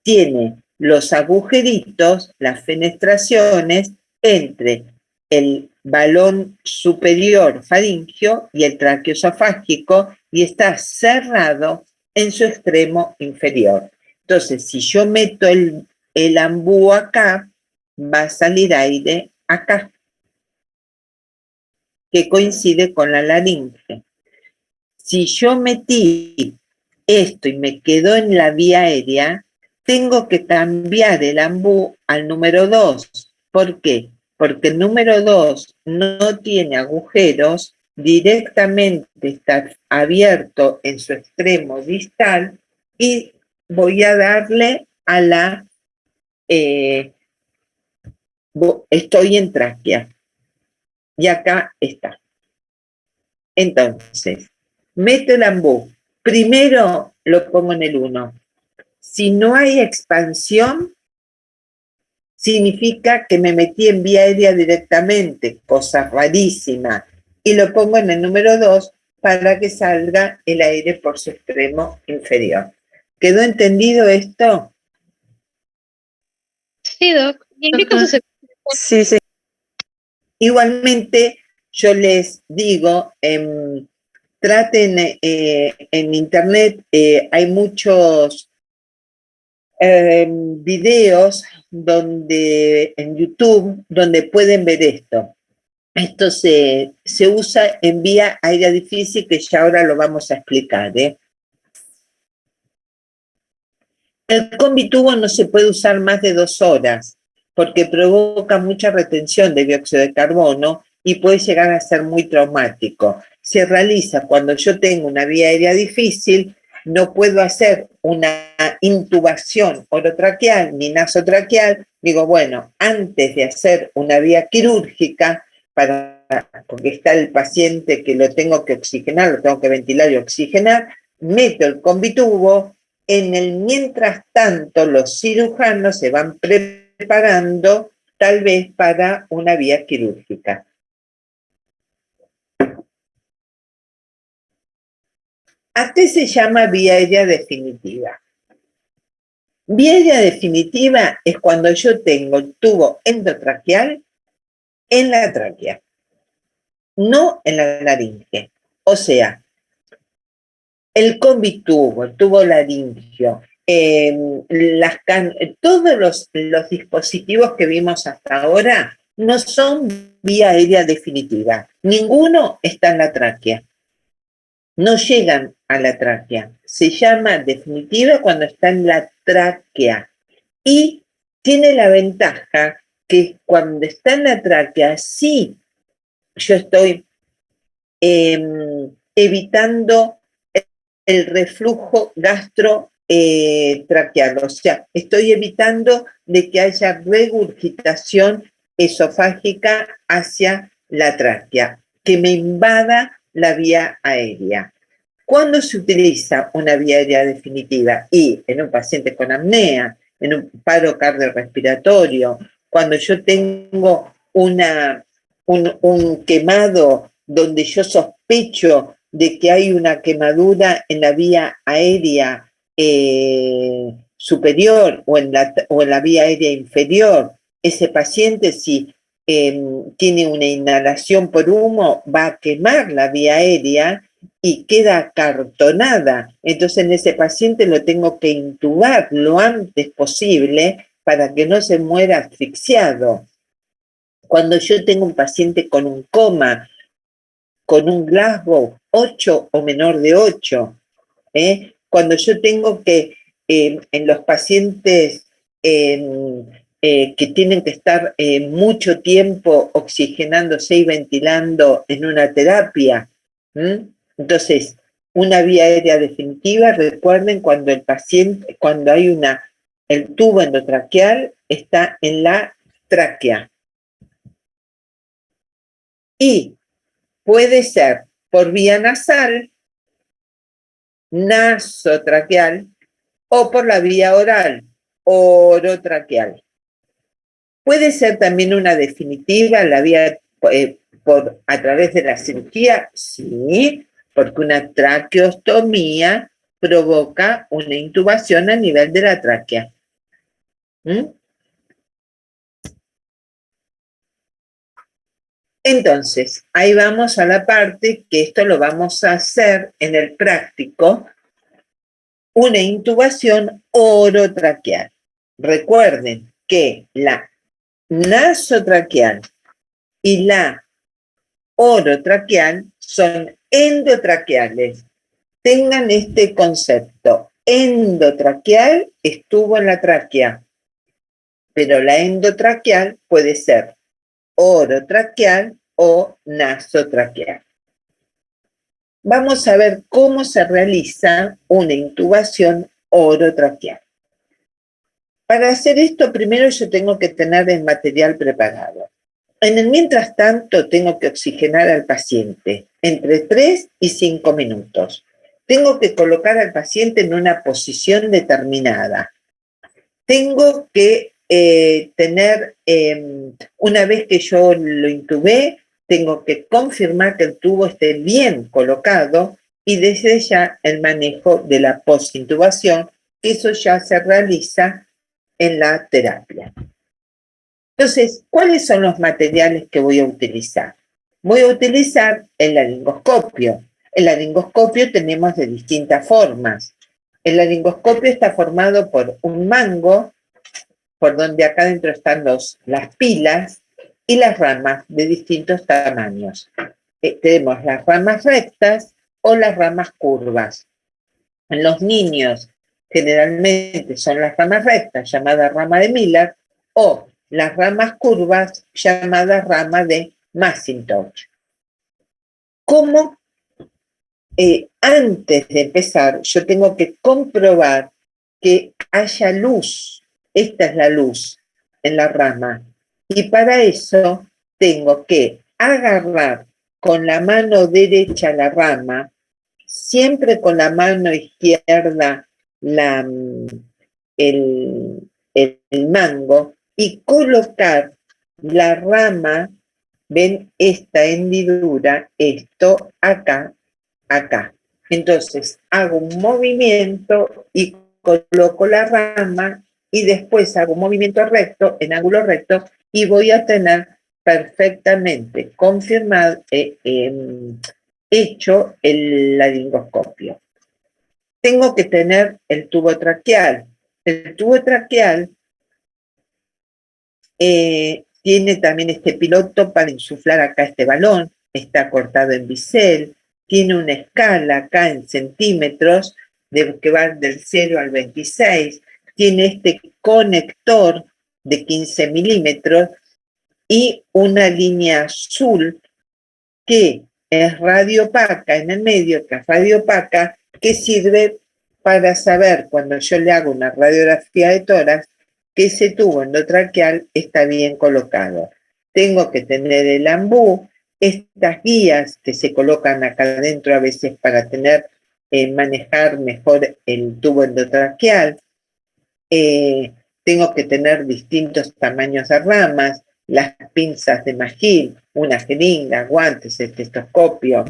Tiene los agujeritos, las fenestraciones entre el balón superior faringio y el tráqueo esofágico y está cerrado en su extremo inferior. Entonces, si yo meto el ambú acá, va a salir aire acá, que coincide con la laringe. Si yo metí esto y me quedó en la vía aérea, tengo que cambiar el ambú al número 2. ¿Por qué? Porque el número 2 no tiene agujeros, directamente está abierto en su extremo distal y voy a darle a la... estoy en tráquea. Y acá está. Entonces, meto el ambú. Primero lo pongo en el 1. Si no hay expansión, significa que me metí en vía aérea directamente, cosa rarísima, y lo pongo en el número 2 para que salga el aire por su extremo inferior. ¿Quedó entendido esto? Sí, Doc. ¿Y en qué caso se... Sí, sí. Igualmente, yo les digo, traten en internet, hay muchos videos en YouTube donde pueden ver esto. Esto se usa en vía aérea difícil, que ya ahora lo vamos a explicar. El combitubo no se puede usar más de 2 horas porque provoca mucha retención de dióxido de carbono y puede llegar a ser muy traumático. Se realiza cuando yo tengo una vía aérea difícil, no puedo hacer una intubación orotraqueal ni nasotraqueal. Digo, bueno, antes de hacer una vía quirúrgica, porque está el paciente que lo tengo que oxigenar, lo tengo que ventilar y oxigenar, meto el combitubo. Mientras tanto, los cirujanos se van preparando tal vez para una vía quirúrgica. ¿A qué se llama vía aérea definitiva? Vía aérea definitiva es cuando yo tengo el tubo endotraqueal en la tráquea, no en la laringe. O sea, el combitubo, el tubo laringio, todos los dispositivos que vimos hasta ahora no son vía aérea definitiva. Ninguno está en la tráquea. No llegan a la tráquea. Se llama definitiva cuando está en la tráquea. Y tiene la ventaja que cuando está en la tráquea sí yo estoy evitando el reflujo gastrotraqueal, o sea, estoy evitando de que haya regurgitación esofágica hacia la tráquea, que me invada la vía aérea. ¿Cuándo se utiliza una vía aérea definitiva? Y en un paciente con apnea, en un paro cardiorrespiratorio, cuando yo tengo un quemado donde yo sospecho de que hay una quemadura en la vía aérea superior o en la vía aérea inferior, ese paciente si tiene una inhalación por humo va a quemar la vía aérea y queda acartonada. Entonces en ese paciente lo tengo que intubar lo antes posible para que no se muera asfixiado. Cuando yo tengo un paciente con un coma, con un Glasgow 8 o menor de 8, cuando yo tengo que en los pacientes que tienen que estar mucho tiempo oxigenándose y ventilando en una terapia, entonces una vía aérea definitiva, recuerden cuando el paciente, cuando hay el tubo endotraqueal está en la tráquea. Y puede ser por vía nasal, nasotraqueal, o por la vía oral, orotraqueal. Puede ser también una definitiva, la vía a través de la cirugía, sí, porque una traqueostomía provoca una intubación a nivel de la tráquea. Entonces, ahí vamos a la parte que esto lo vamos a hacer en el práctico, una intubación orotraqueal. Recuerden que la nasotraqueal y la orotraqueal son endotraqueales. Tengan este concepto. Endotraqueal estuvo en la tráquea, pero la endotraqueal puede ser orotraqueal o nasotraqueal. Vamos a ver cómo se realiza una intubación orotraqueal. Para hacer esto, primero yo tengo que tener el material preparado. En el mientras tanto, tengo que oxigenar al paciente entre 3 y 5 minutos. Tengo que colocar al paciente en una posición determinada. Tengo que tener, una vez que yo lo intubé, tengo que confirmar que el tubo esté bien colocado y desde ya el manejo de la postintubación, que eso ya se realiza en la terapia. Entonces, ¿cuáles son los materiales que voy a utilizar? Voy a utilizar el laringoscopio. El laringoscopio tenemos de distintas formas. El laringoscopio está formado por un mango, por donde acá adentro están las pilas y las ramas de distintos tamaños. Tenemos las ramas rectas o las ramas curvas. En los niños generalmente son las ramas rectas, llamada rama de Miller, o las ramas curvas, llamadas rama de Macintosh. ¿Cómo? Antes de empezar, yo tengo que comprobar que haya luz. Esta es la luz en la rama. Y para eso tengo que agarrar con la mano derecha la rama, siempre con la mano izquierda el mango, y colocar la rama, ven esta hendidura, esto acá, acá. Entonces hago un movimiento y coloco la rama y después hago un movimiento recto, en ángulo recto, y voy a tener perfectamente confirmado, hecho el laringoscopio. Tengo que tener el tubo traqueal. El tubo traqueal tiene también este piloto para insuflar acá este balón, está cortado en bisel, tiene una escala acá en centímetros que va del 0 al 26, tiene este conector de 15 milímetros y una línea azul que es radiopaca en el medio, que es radiopaca, que sirve para saber, cuando yo le hago una radiografía de tórax, que ese tubo endotraqueal está bien colocado. Tengo que tener el ambú, estas guías que se colocan acá adentro a veces para manejar mejor el tubo endotraqueal. Tengo que tener distintos tamaños de ramas, las pinzas de Magil, una jeringa, guantes, estetoscopio.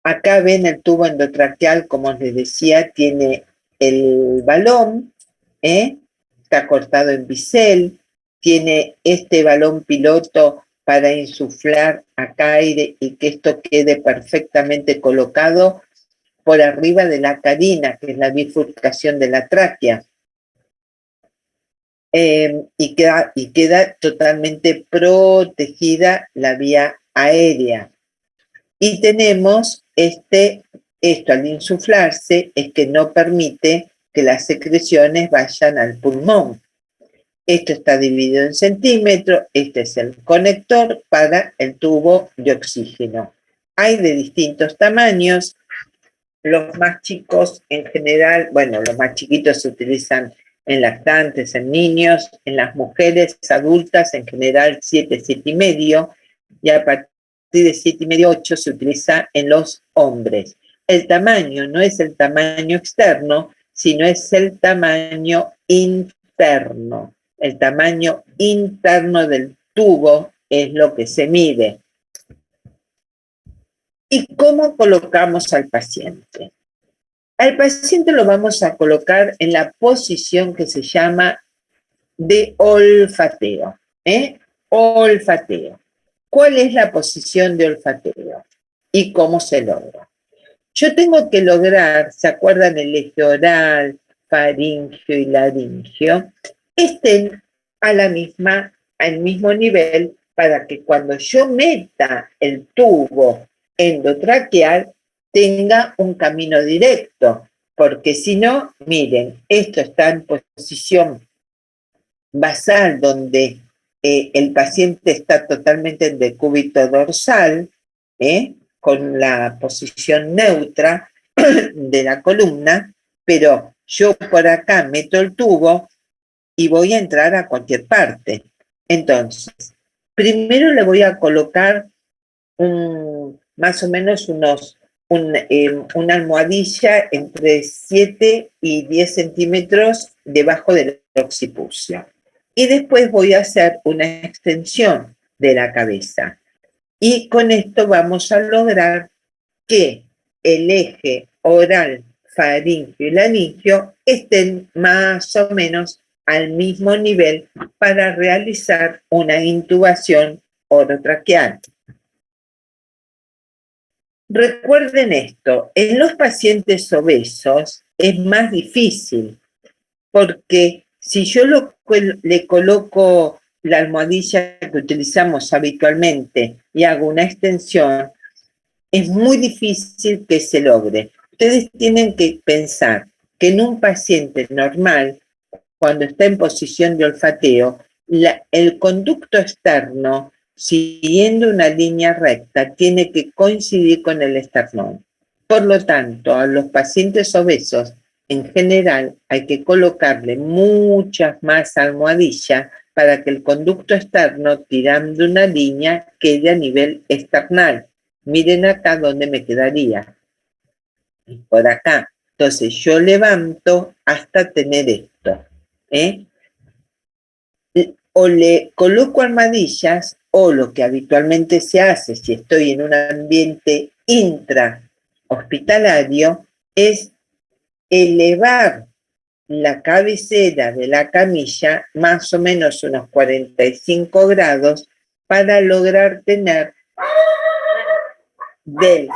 Acá ven el tubo endotraqueal, como les decía, tiene el balón, está cortado en bisel, tiene este balón piloto para insuflar acá aire y que esto quede perfectamente colocado por arriba de la carina, que es la bifurcación de la tráquea. Y queda totalmente protegida la vía aérea. Y tenemos esto al insuflarse, es que no permite que las secreciones vayan al pulmón. Esto está dividido en centímetros, este es el conector para el tubo de oxígeno. Hay de distintos tamaños, los más chicos en general, bueno, los más chiquitos se utilizan en lactantes, en niños, en las mujeres adultas en general 7, 7,5, y a partir de 7,5, 8 se utiliza en los hombres. El tamaño no es el tamaño externo, sino es el tamaño interno. El tamaño interno del tubo es lo que se mide. ¿Y cómo colocamos al paciente? Al paciente lo vamos a colocar en la posición que se llama de olfateo. Olfateo. ¿Cuál es la posición de olfateo? ¿Y cómo se logra? Yo tengo que lograr, ¿se acuerdan el eje oral, faringio y laringio? Estén al mismo nivel para que cuando yo meta el tubo endotraqueal tenga un camino directo, porque si no, miren, esto está en posición basal, donde el paciente está totalmente en decúbito dorsal, con la posición neutra de la columna, pero yo por acá meto el tubo y voy a entrar a cualquier parte. Entonces, primero le voy a colocar más o menos una almohadilla entre 7 y 10 centímetros debajo del occipucio. Y después voy a hacer una extensión de la cabeza. Y con esto vamos a lograr que el eje oral, faringio y laringio estén más o menos al mismo nivel para realizar una intubación orotraqueal. Recuerden esto, en los pacientes obesos es más difícil, porque si yo le coloco la almohadilla que utilizamos habitualmente y hago una extensión, es muy difícil que se logre. Ustedes tienen que pensar que en un paciente normal, cuando está en posición de olfateo, el conducto externo, siguiendo una línea recta, tiene que coincidir con el esternón. Por lo tanto, a los pacientes obesos, en general, hay que colocarle muchas más almohadillas para que el conducto externo, tirando una línea, quede a nivel esternal. Miren acá dónde me quedaría. Por acá. Entonces yo levanto hasta tener esto. O le coloco almohadillas, o lo que habitualmente se hace si estoy en un ambiente intrahospitalario, es elevar la cabecera de la camilla más o menos unos 45 grados para lograr tener del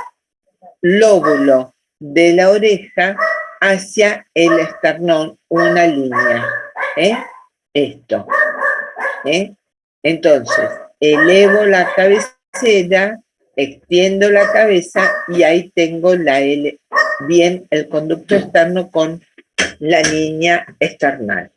lóbulo de la oreja hacia el esternón una línea. Esto. Entonces, elevo la cabecera, extiendo la cabeza y ahí tengo bien el conducto externo con la línea esternal.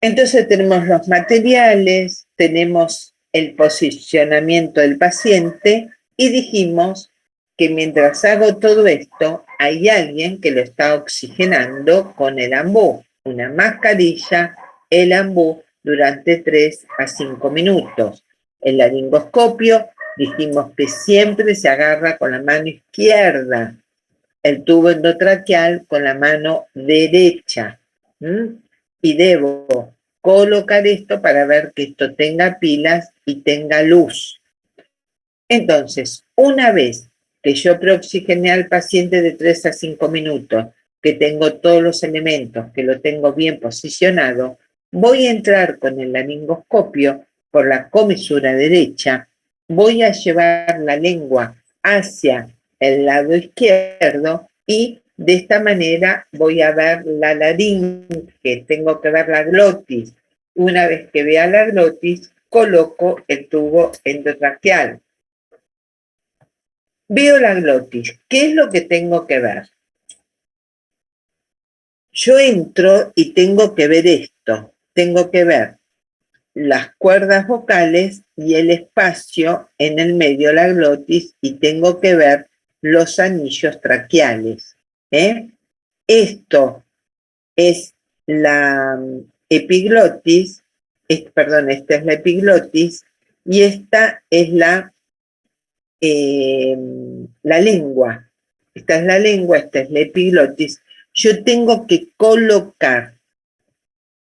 Entonces tenemos los materiales, tenemos el posicionamiento del paciente y dijimos que mientras hago todo esto, hay alguien que lo está oxigenando con el ambú, una mascarilla, el ambú, durante 3 a 5 minutos. El laringoscopio, dijimos que siempre se agarra con la mano izquierda, el tubo endotraqueal con la mano derecha. Y debo colocar esto para ver que esto tenga pilas y tenga luz. Entonces, una vez que yo preoxigené al paciente de 3 a 5 minutos, que tengo todos los elementos, que lo tengo bien posicionado, voy a entrar con el laringoscopio por la comisura derecha, voy a llevar la lengua hacia el lado izquierdo y de esta manera voy a ver la laringe, tengo que ver la glotis. Una vez que vea la glotis, coloco el tubo endotraqueal. Veo la glotis. ¿Qué es lo que tengo que ver? Yo entro y tengo que ver esto. Tengo que ver las cuerdas vocales y el espacio en el medio de la glotis y tengo que ver los anillos traqueales. Esto es la epiglotis, esta es la epiglotis y esta es la lengua. Esta es la lengua, esta es la epiglotis. Yo tengo que colocar,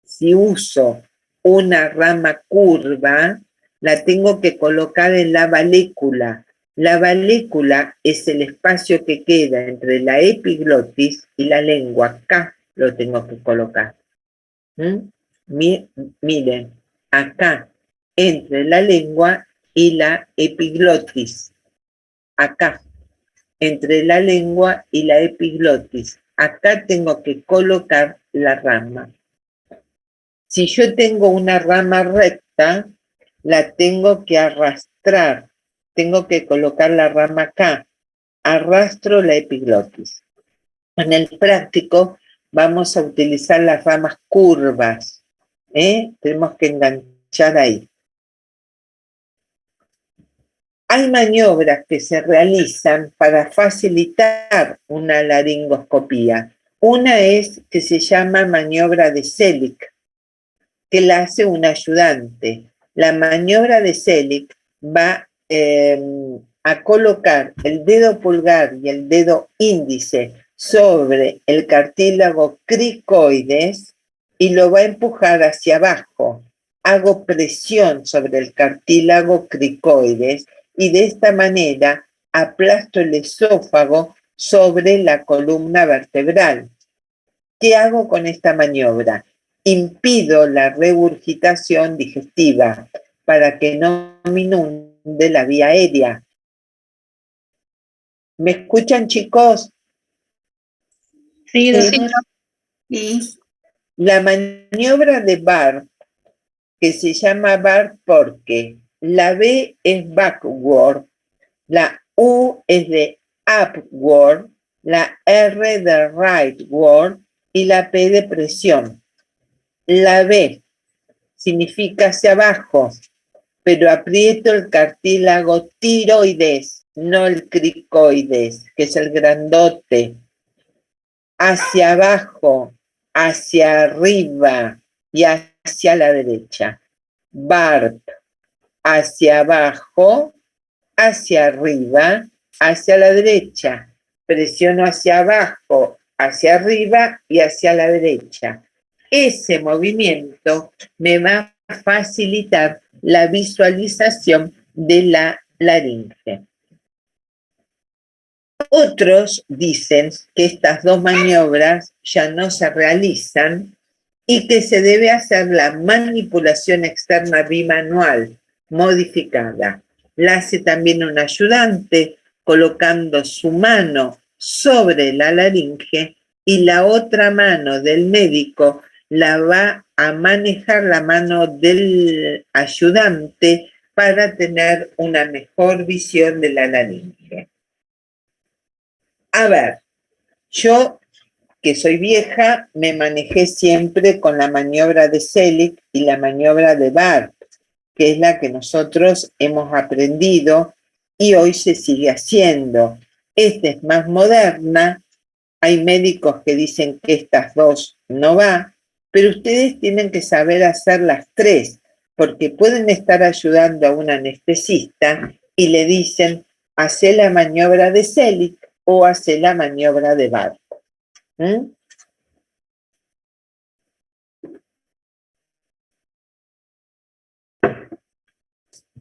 si uso una rama curva, la tengo que colocar en la valécula. La valécula es el espacio que queda entre la epiglotis y la lengua. Acá lo tengo que colocar. Miren, acá, entre la lengua y la epiglotis. Acá, entre la lengua y la epiglotis. Acá tengo que colocar la rama. Si yo tengo una rama recta, la tengo que arrastrar. Tengo que colocar la rama acá. Arrastro la epiglotis. En el práctico vamos a utilizar las ramas curvas. Tenemos que enganchar ahí. Hay maniobras que se realizan para facilitar una laringoscopía. Una es que se llama maniobra de Selig, que la hace un ayudante. La maniobra de Selig va a colocar el dedo pulgar y el dedo índice sobre el cartílago cricoides y lo va a empujar hacia abajo. Hago presión sobre el cartílago cricoides y de esta manera aplasto el esófago sobre la columna vertebral. ¿Qué hago con esta maniobra? Impido la regurgitación digestiva para que no me inunde la vía aérea. ¿Me escuchan, chicos? Sí, Sí. doctora. Sí. La maniobra de Barb, que se llama Barb porque la B es backward, la U es de upward, la R de rightward y la P de presión. La B significa hacia abajo, pero aprieto el cartílago tiroides, no el cricoides, que es el grandote. Hacia abajo, hacia arriba y hacia la derecha. Barb, hacia abajo, hacia arriba, hacia la derecha. Presiono hacia abajo, hacia arriba y hacia la derecha. Ese movimiento me va a facilitar la visualización de la laringe. Otros dicen que estas dos maniobras ya no se realizan y que se debe hacer la manipulación externa bimanual modificada. La hace también un ayudante colocando su mano sobre la laringe y la otra mano del médico la va a manejar la mano del ayudante para tener una mejor visión de la laringe. A ver, yo que soy vieja me manejé siempre con la maniobra de Selig y la maniobra de Barb, que es la que nosotros hemos aprendido y hoy se sigue haciendo. Esta es más moderna, hay médicos que dicen que estas dos no va, pero ustedes tienen que saber hacer las tres, porque pueden estar ayudando a un anestesista y le dicen, hace la maniobra de Selig o hace la maniobra de Barco.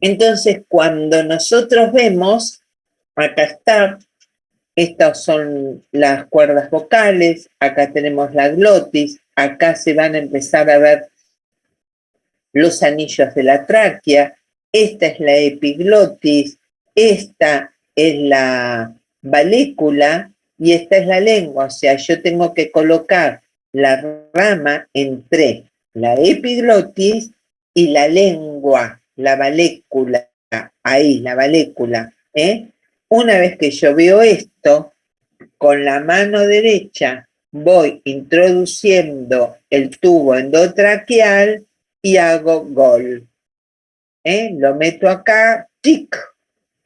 Entonces, cuando nosotros vemos, acá está, estas son las cuerdas vocales, acá tenemos la glotis, acá se van a empezar a ver los anillos de la tráquea, esta es la epiglotis, esta es la valécula y esta es la lengua, o sea, yo tengo que colocar la rama entre la epiglotis y la lengua, la valécula, ahí, la valécula, ¿eh? Una vez que yo veo esto, con la mano derecha voy introduciendo el tubo endotraqueal y hago gol. Lo meto acá, tic,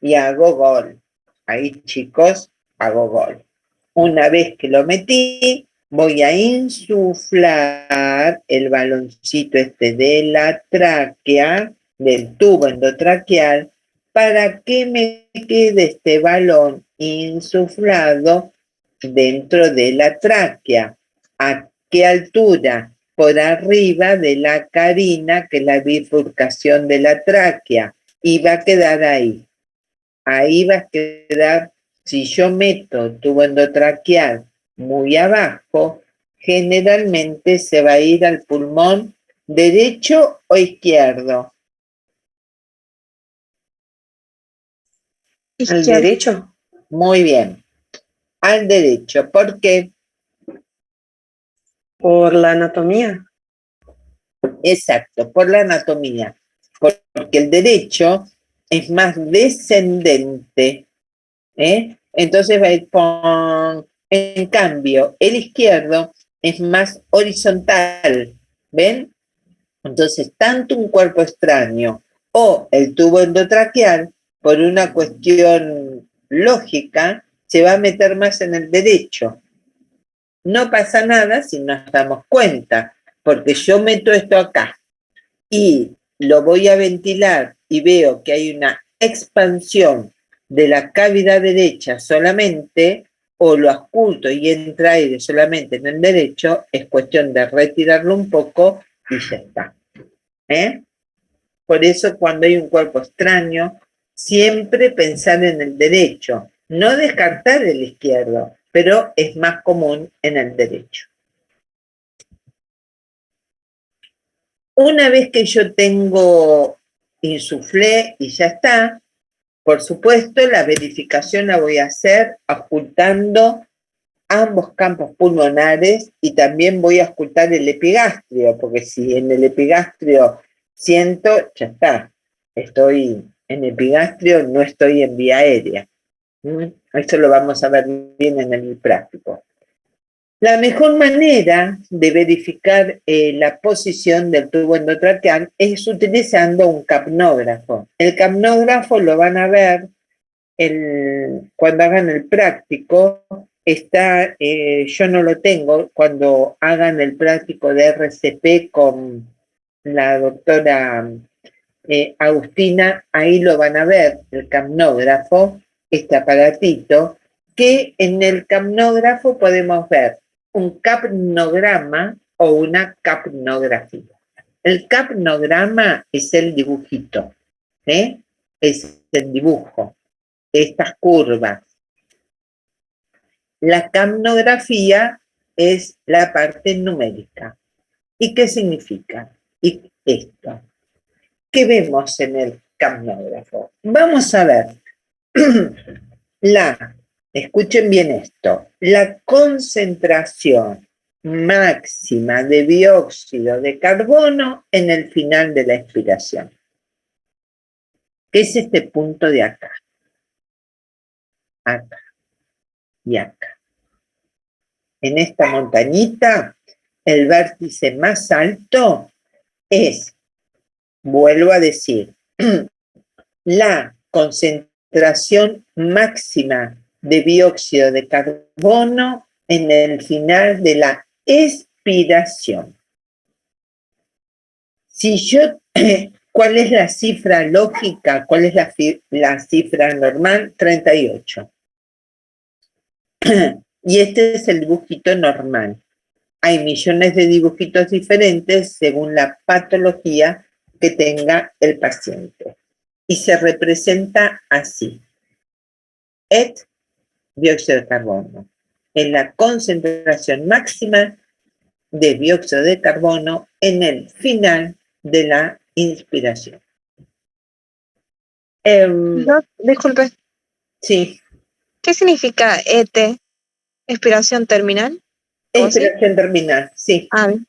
y hago gol. Ahí, chicos, hago gol. Una vez que lo metí, voy a insuflar el baloncito este de la tráquea, del tubo endotraqueal, para que me quede este balón insuflado dentro de la tráquea. ¿A qué altura? Por arriba de la carina, que es la bifurcación de la tráquea, y va a quedar ahí. Ahí va a quedar, si yo meto tubo endotraqueal muy abajo, generalmente se va a ir al pulmón derecho o izquierdo. ¿Al derecho? Muy bien, al derecho. ¿Por qué? Por la anatomía. Exacto, por la anatomía. Porque el derecho es más descendente, ¿eh? Entonces va a ir ¡pum! En cambio, el izquierdo es más horizontal, ¿ven? Entonces, tanto un cuerpo extraño o el tubo endotraqueal, por una cuestión lógica, se va a meter más en el derecho. No pasa nada si nos damos cuenta, porque yo meto esto acá y lo voy a ventilar y veo que hay una expansión de la cavidad derecha solamente, o lo oculto y entra aire solamente en el derecho, es cuestión de retirarlo un poco y ya está. Por eso cuando hay un cuerpo extraño, siempre pensar en el derecho, no descartar el izquierdo, pero es más común en el derecho. Una vez que yo tengo insuflé y ya está, por supuesto la verificación la voy a hacer ocultando ambos campos pulmonares y también voy a ocultar el epigastrio, porque si en el epigastrio siento, ya está, estoy en epigastrio, no estoy en vía aérea. Esto lo vamos a ver bien en el práctico. La mejor manera de verificar la posición del tubo endotraqueal es utilizando un capnógrafo. El capnógrafo lo van a ver cuando hagan el práctico. Está, yo no lo tengo, cuando hagan el práctico de RCP con la doctora Agustina, ahí lo van a ver, el capnógrafo, este aparatito, que en el capnógrafo podemos ver un capnograma o una capnografía. El capnograma es el dibujito, es el dibujo, estas curvas. La capnografía es la parte numérica. ¿Y qué significa? Y esto. ¿Qué vemos en el capnógrafo? Vamos a ver escuchen bien esto, la concentración máxima de dióxido de carbono en el final de la expiración. ¿Qué es este punto de acá? Acá y acá. En esta montañita, el vértice más alto es vuelvo a decir, la concentración máxima de dióxido de carbono en el final de la expiración. Si yo, ¿cuál es la cifra lógica? ¿Cuál es la cifra normal? 38. Y este es el dibujito normal. Hay millones de dibujitos diferentes según la patología que tenga el paciente. Y se representa así. ET, dióxido de carbono, en la concentración máxima de dióxido de carbono en el final de la inspiración. Disculpe, Sí, ¿qué significa ET? ¿Expiración terminal? ¿O sí? expiración terminal, sí, Ah, bien.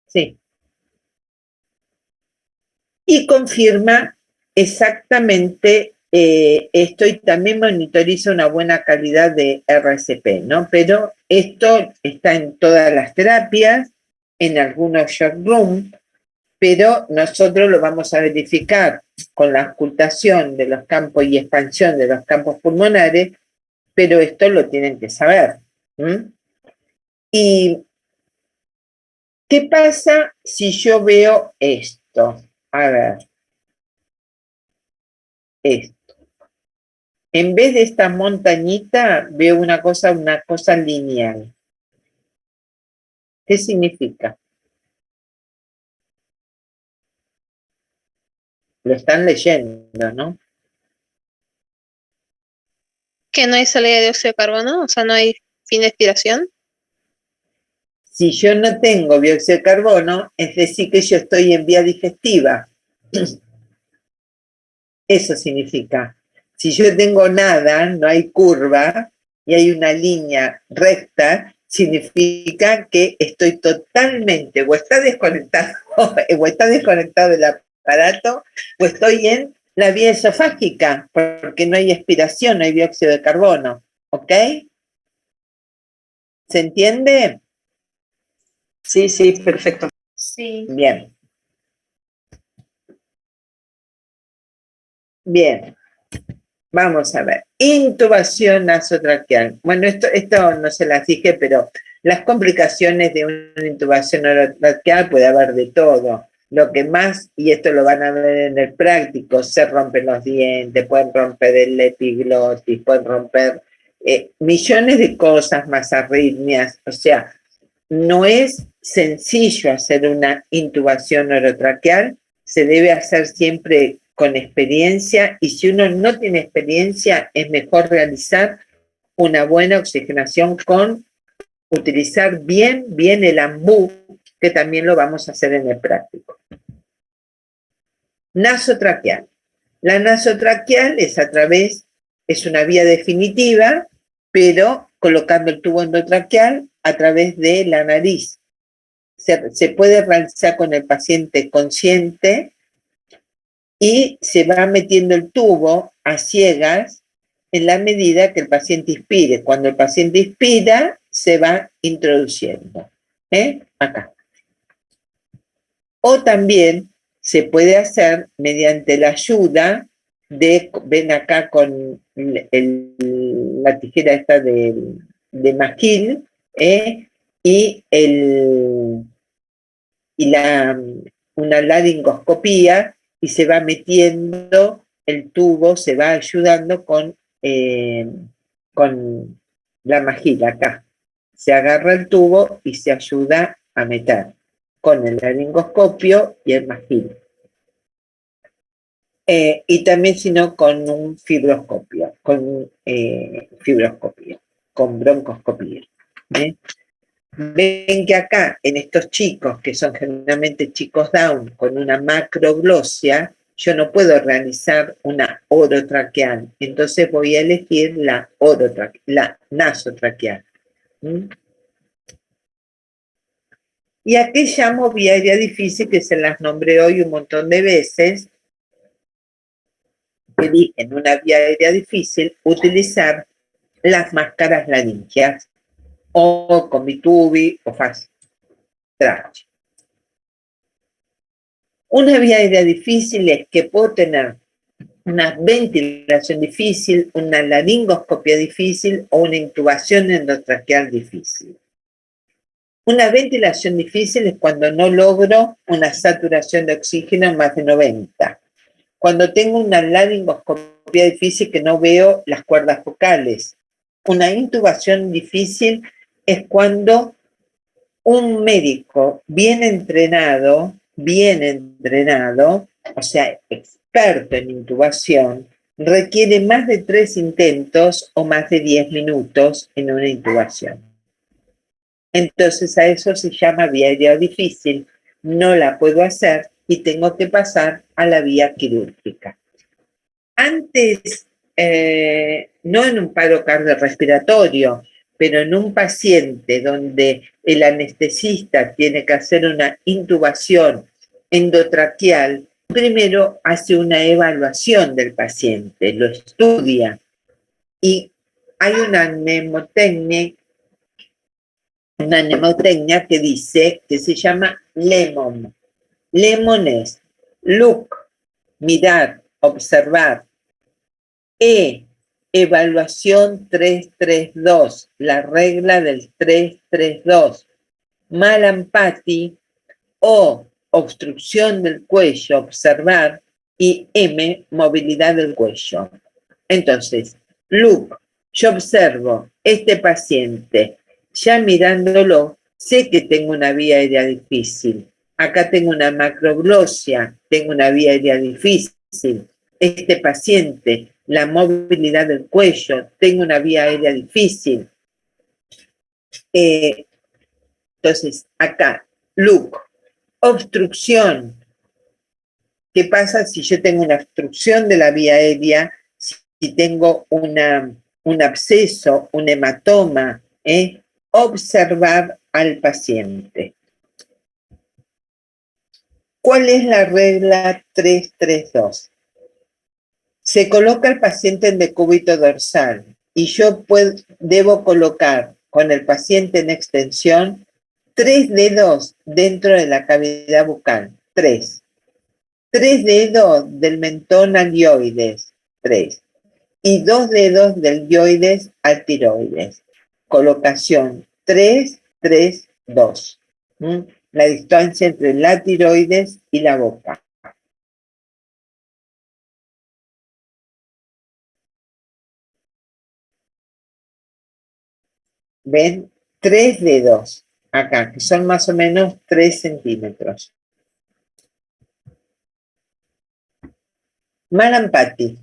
sí. Y confirma exactamente esto y también monitoriza una buena calidad de RCP, ¿no? Pero esto está en todas las terapias, en algunos short room, pero nosotros lo vamos a verificar con la ocultación de los campos y expansión de los campos pulmonares, pero esto lo tienen que saber. ¿Y qué pasa si yo veo esto? A ver, esto. En vez de esta montañita, veo una cosa lineal. ¿Qué significa? Lo están leyendo, ¿no? Que no hay salida de dióxido de carbono, o sea, no hay fin de expiración. Si yo no tengo dióxido de carbono, es decir que yo estoy en vía digestiva. Eso significa. Si yo tengo nada, no hay curva y hay una línea recta, significa que estoy totalmente, o está desconectado, o está desconectado del aparato, o estoy en la vía esofágica, porque no hay expiración, no hay dióxido de carbono. ¿Ok? ¿Se entiende? Sí, sí, perfecto. Sí. Bien. Bien. Vamos a ver. Intubación nasotraqueal. Bueno, esto no se las dije, pero las complicaciones de una intubación orotraqueal puede haber de todo. Lo que más, y esto lo van a ver en el práctico, se rompen los dientes, pueden romper el epiglotis, pueden romper millones de cosas, más arritmias. O sea, no es sencillo hacer una intubación orotraqueal, se debe hacer siempre con experiencia y si uno no tiene experiencia es mejor realizar una buena oxigenación con utilizar bien el ambú, que también lo vamos a hacer en el práctico. Nasotraqueal. La nasotraqueal es una vía definitiva, pero colocando el tubo endotraqueal a través de la nariz. Se puede realizar con el paciente consciente y se va metiendo el tubo a ciegas en la medida que el paciente inspire. Cuando el paciente inspira, se va introduciendo. Acá. O también se puede hacer mediante la ayuda de, ven acá con la tijera esta de masquil, y una laringoscopía, y se va metiendo el tubo, se va ayudando con la majila acá. Se agarra el tubo y se ayuda a meter con el laringoscopio y el majil. Y también, si no, con un fibroscopio, con broncoscopía. Ven que acá, en estos chicos, que son generalmente chicos Down, con una macroglosia, yo no puedo realizar una orotraqueal. Entonces voy a elegir la nasotraqueal. Y aquí llamo vía aérea difícil, que se las nombré hoy un montón de veces. Eligen una vía aérea difícil, utilizar las máscaras laringeas, o con Bitubi o Fast Track. Una vía aérea difícil es que puedo tener una ventilación difícil, una laringoscopia difícil o una intubación endotraqueal difícil. Una ventilación difícil es cuando no logro una saturación de oxígeno más de 90. Cuando tengo una laringoscopia difícil que no veo las cuerdas vocales. Una intubación difícil es cuando un médico bien entrenado, o sea, experto en intubación, requiere más de 3 intentos o más de 10 minutos en una intubación. Entonces a eso se llama vía aérea difícil, no la puedo hacer y tengo que pasar a la vía quirúrgica. Antes, no en un paro cardiorrespiratorio, pero en un paciente donde el anestesista tiene que hacer una intubación endotraqueal, primero hace una evaluación del paciente, lo estudia y hay una mnemotecnia que dice, que se llama LEMON. LEMON es look, mirar, observar. Evaluación 332, la regla del 332. Malampati o obstrucción del cuello, observar, y M, movilidad del cuello. Entonces, look, yo observo este paciente, ya mirándolo, sé que tengo una vía aérea difícil. Acá tengo una macroglosia, tengo una vía aérea difícil. Este paciente, la movilidad del cuello, tengo una vía aérea difícil. Entonces, acá, look, obstrucción. ¿Qué pasa si yo tengo una obstrucción de la vía aérea? Si tengo un absceso, un hematoma, observar al paciente. ¿Cuál es la regla 332? Se coloca el paciente en decúbito dorsal y yo debo colocar con el paciente en extensión 3 dedos dentro de la cavidad bucal. 3 dedos del mentón al hioides. 3. Y 2 dedos del hioides al tiroides. Colocación 3, 3, 2. La distancia entre la tiroides y la boca. ¿Ven? 3 dedos acá, que son más o menos 3 centímetros. Malampati.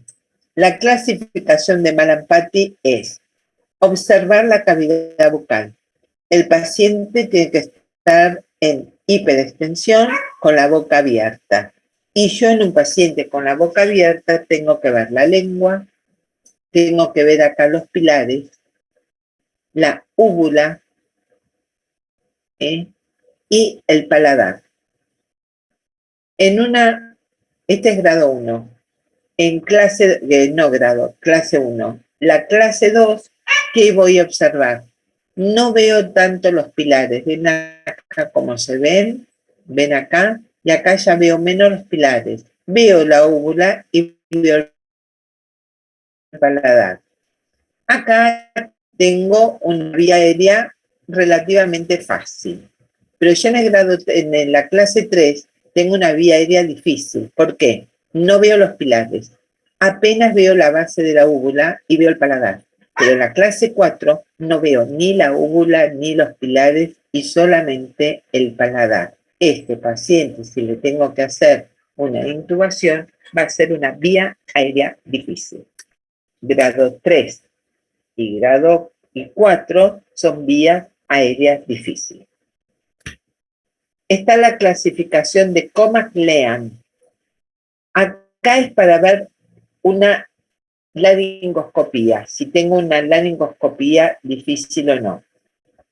La clasificación de Malampati es observar la cavidad bucal. El paciente tiene que estar en hiperextensión con la boca abierta. Y yo en un paciente con la boca abierta tengo que ver la lengua, tengo que ver acá los pilares, la úvula y el paladar. Este es grado 1. En clase, clase 1. La clase 2, ¿qué voy a observar? No veo tanto los pilares. Ven acá como se ven acá, y acá ya veo menos los pilares. Veo la úvula y veo el paladar. Acá tengo una vía aérea relativamente fácil, pero ya en la clase 3 tengo una vía aérea difícil. ¿Por qué? No veo los pilares. Apenas veo la base de la úvula y veo el paladar. Pero en la clase 4 no veo ni la úvula ni los pilares y solamente el paladar. Este paciente, si le tengo que hacer una intubación, va a ser una vía aérea difícil. Grado 3 y grado 4 son vías aéreas difíciles. Está la clasificación de Comac-Lean. Acá es para ver una laringoscopía, si tengo una laringoscopía difícil o no.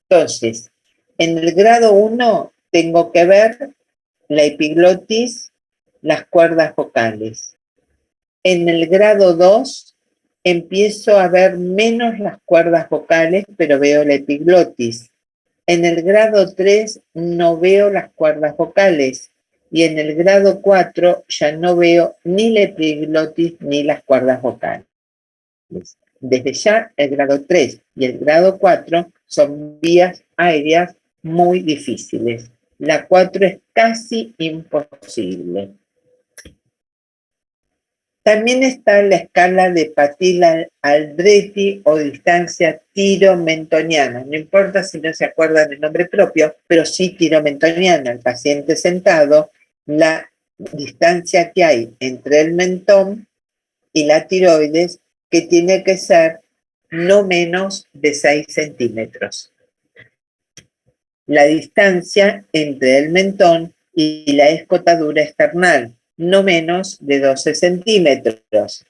Entonces, en el grado 1 tengo que ver la epiglotis, las cuerdas vocales. En el grado 2 empiezo a ver menos las cuerdas vocales, pero veo la epiglotis. En el grado 3 no veo las cuerdas vocales y en el grado 4 ya no veo ni la epiglotis ni las cuerdas vocales. Desde ya el grado 3 y el grado 4 son vías aéreas muy difíciles. La 4 es casi imposible. También está la escala de Patil-Aldrete o distancia tiromentoniana. No importa si no se acuerdan el nombre propio, pero sí tiromentoniana. El paciente sentado, la distancia que hay entre el mentón y la tiroides, que tiene que ser no menos de 6 centímetros. La distancia entre el mentón y la escotadura esternal, no menos de 12 centímetros.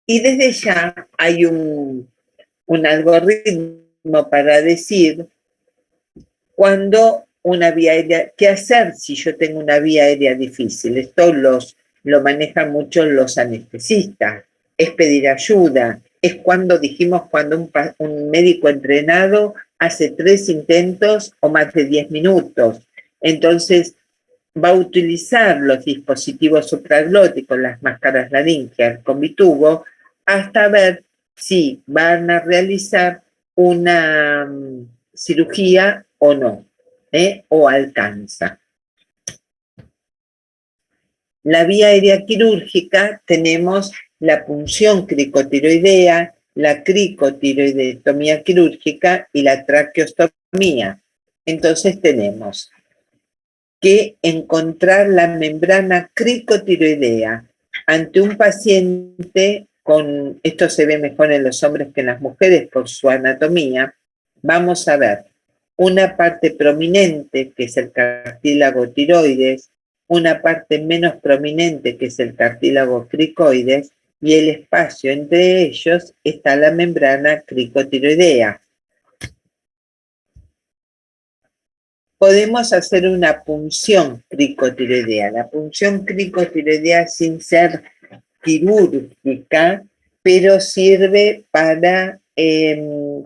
Y desde ya hay un algoritmo para decir cuando una vía aérea, qué hacer si yo tengo una vía aérea difícil. Esto lo manejan mucho los anestesistas. Es pedir ayuda. Es cuando dijimos cuando un médico entrenado hace 3 intentos o más de 10 minutos. Entonces, va a utilizar los dispositivos supraglóticos, las máscaras laríngeas con bitubo, hasta ver si van a realizar una cirugía o no, o alcanza. La vía aérea quirúrgica tenemos la punción cricotiroidea, la cricotiroidectomía quirúrgica y la traqueostomía. Entonces tenemos que encontrar la membrana cricotiroidea ante un paciente con, esto se ve mejor en los hombres que en las mujeres por su anatomía, vamos a ver una parte prominente que es el cartílago tiroides, una parte menos prominente que es el cartílago cricoides y el espacio entre ellos está la membrana cricotiroidea. Podemos hacer una punción cricotiroidea. La punción cricotiroidea sin ser quirúrgica, pero sirve para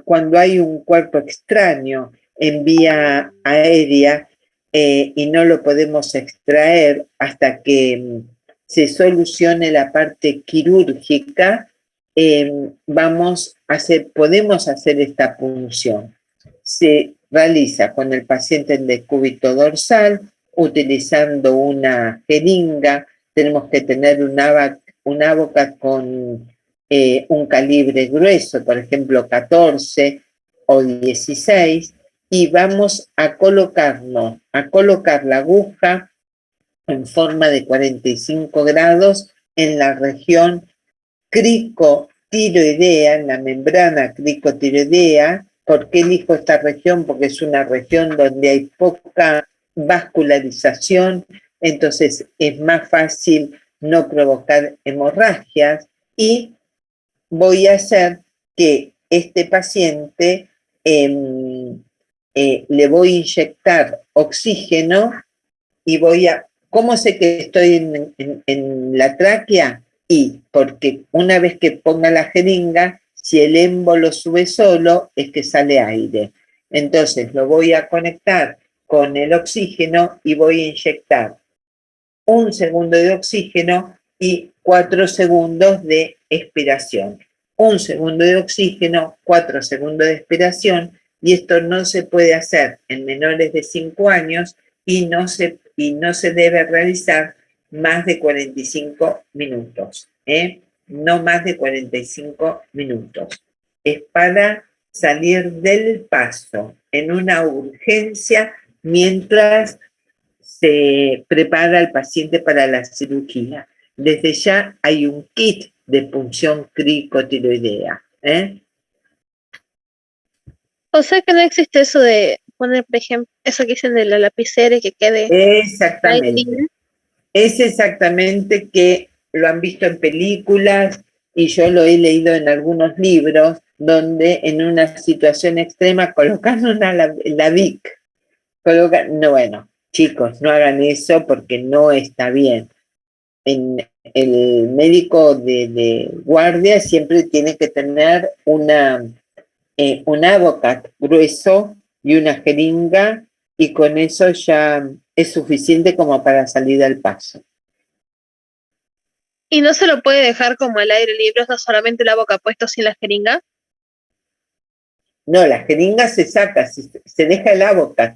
cuando hay un cuerpo extraño en vía aérea y no lo podemos extraer hasta que se solucione la parte quirúrgica, podemos hacer esta punción. Se realiza con el paciente en decúbito dorsal, utilizando una jeringa. Tenemos que tener una boca con un calibre grueso, por ejemplo 14 o 16, y vamos a colocar la aguja en forma de 45 grados en la región cricotiroidea, en la membrana cricotiroidea. ¿Por qué elijo esta región? Porque es una región donde hay poca vascularización, entonces es más fácil no provocar hemorragias, y voy a hacer que este paciente le voy a inyectar oxígeno y ¿cómo sé que estoy en la tráquea? Y porque una vez que ponga la jeringa, si el émbolo sube solo, es que sale aire. Entonces lo voy a conectar con el oxígeno y voy a inyectar 1 segundo de oxígeno y 4 segundos de expiración. 1 segundo de oxígeno, 4 segundos de expiración, y esto no se puede hacer en menores de 5 años y no se debe realizar más de 45 minutos. No más de 45 minutos. Es para salir del paso en una urgencia mientras se prepara el paciente para la cirugía. Desde ya hay un kit de punción cricotiroidea. O sea que no existe eso de poner, por ejemplo, eso que dicen de la lapicera y que quede Exactamente. ahí. Es exactamente que lo han visto en películas y yo lo he leído en algunos libros donde en una situación extrema colocan la Vic. No, bueno, chicos, no hagan eso porque no está bien. El médico de guardia siempre tiene que tener un Avocat grueso y una jeringa y con eso ya es suficiente como para salir al paso. ¿Y no se lo puede dejar como al aire libre, o sea, solamente la boca puesta sin la jeringa? No, la jeringa se saca, se deja la boca.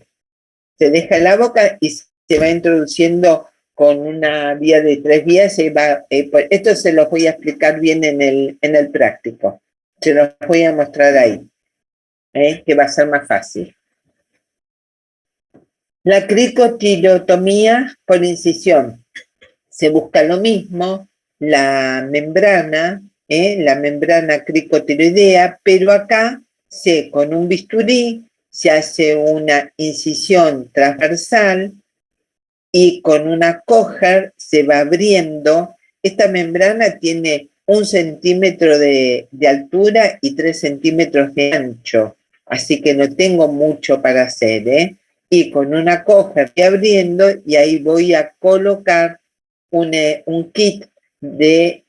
Se deja la boca y se va introduciendo con una vía de 3 vías. Esto se los voy a explicar bien en el práctico. Se los voy a mostrar ahí, que va a ser más fácil. La cricotilotomía por incisión. Se busca lo mismo, la membrana cricotiloidea, pero acá con un bisturí se hace una incisión transversal y con una Kocher se va abriendo. Esta membrana tiene 1 centímetro de altura y 3 centímetros de ancho, así que no tengo mucho para hacer, ¿eh? Y con una Kocher voy abriendo y ahí voy a colocar un kit de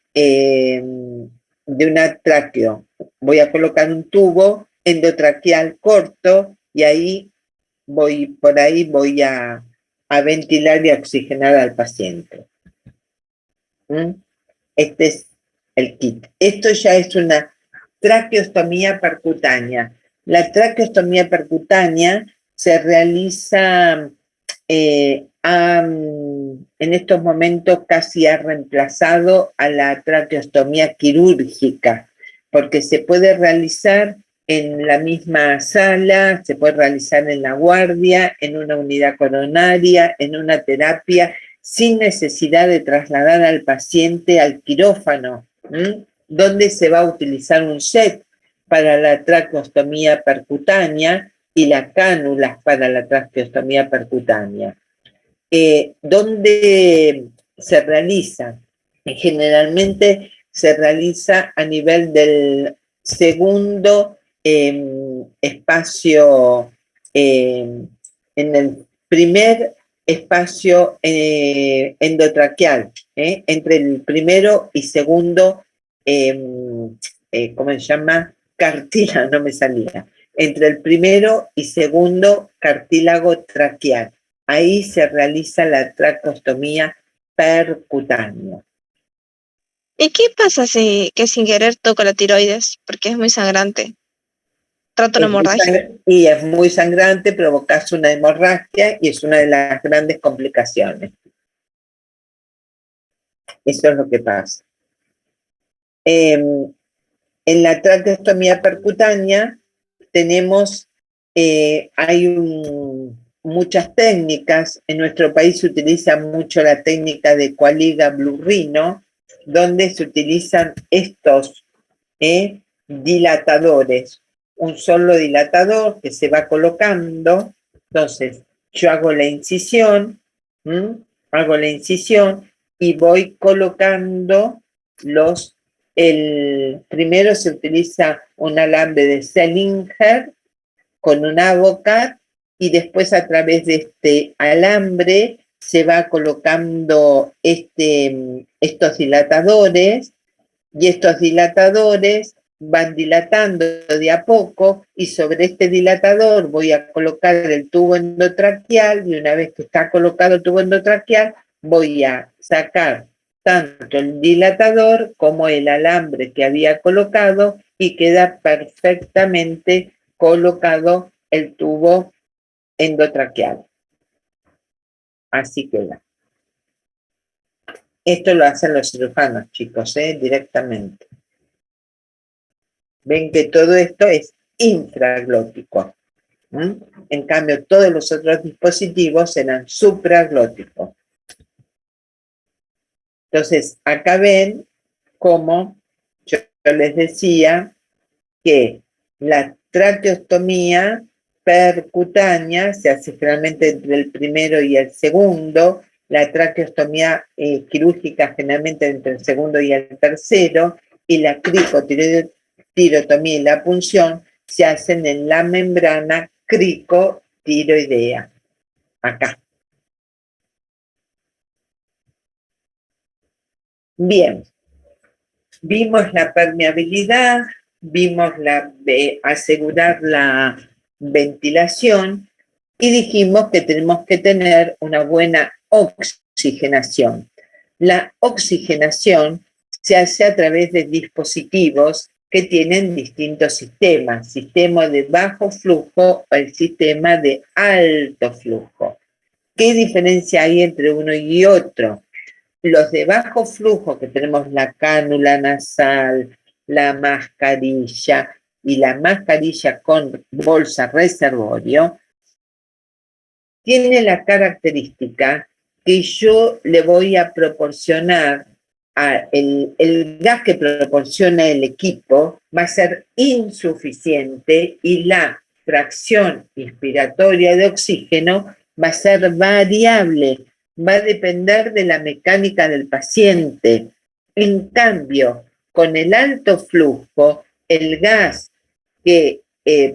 una tráqueo. Voy a colocar un tubo endotraqueal corto y ahí voy a ventilar y a oxigenar al paciente. Este es el kit. Esto ya es una traqueostomía percutánea. La traqueostomía percutánea se realiza en estos momentos casi ha reemplazado a la traqueostomía quirúrgica, porque se puede realizar en la misma sala, se puede realizar en la guardia, en una unidad coronaria, en una terapia, sin necesidad de trasladar al paciente al quirófano, donde se va a utilizar un set para la traqueostomía percutánea y las cánulas para la traqueostomía percutánea. ¿Dónde se realiza? Generalmente se realiza a nivel del segundo espacio, en el primer espacio endotraqueal, entre el primero y segundo, ¿cómo se llama? Cartílago, no me salía. Entre el primero y segundo cartílago traqueal. Ahí se realiza la traqueostomía percutánea. ¿Y qué pasa si que sin querer toco la tiroides? Porque es muy sangrante. Trato una hemorragia. Y es muy sangrante, provocas una hemorragia y es una de las grandes complicaciones. Eso es lo que pasa. En la traqueostomía percutánea tenemos, muchas técnicas. En nuestro país se utiliza mucho la técnica de Qualiga Blue Rhino, donde se utilizan estos dilatadores. Un solo dilatador que se va colocando. Entonces, yo hago la incisión y voy colocando primero se utiliza un alambre de Selinger con un Avocat y después a través de este alambre se va colocando estos dilatadores y estos dilatadores van dilatando de a poco y sobre este dilatador voy a colocar el tubo endotraqueal y una vez que está colocado el tubo endotraqueal voy a sacar tanto el dilatador como el alambre que había colocado y queda perfectamente colocado el tubo endotraqueal. Así queda. Esto lo hacen los cirujanos, chicos, directamente. Ven que todo esto es infraglótico. En cambio, todos los otros dispositivos eran supraglóticos. Entonces, acá ven cómo yo les decía que la traqueostomía percutánea se hace generalmente entre el primero y el segundo, la traqueostomía quirúrgica generalmente entre el segundo y el tercero, y la cricotirotomía y la punción se hacen en la membrana cricotiroidea, acá. Bien, vimos la permeabilidad, vimos asegurar la ventilación Y dijimos que tenemos que tener una buena oxigenación. La oxigenación se hace a través de dispositivos que tienen distintos sistemas, sistema de bajo flujo o el sistema de alto flujo. ¿Qué diferencia hay entre uno y otro? Los de bajo flujo, que tenemos la cánula nasal, la mascarilla y la mascarilla con bolsa reservorio, tiene la característica que yo le voy a proporcionar el gas que proporciona el equipo va a ser insuficiente y la fracción inspiratoria de oxígeno va a ser variable, va a depender de la mecánica del paciente. En cambio, con el alto flujo, el gas que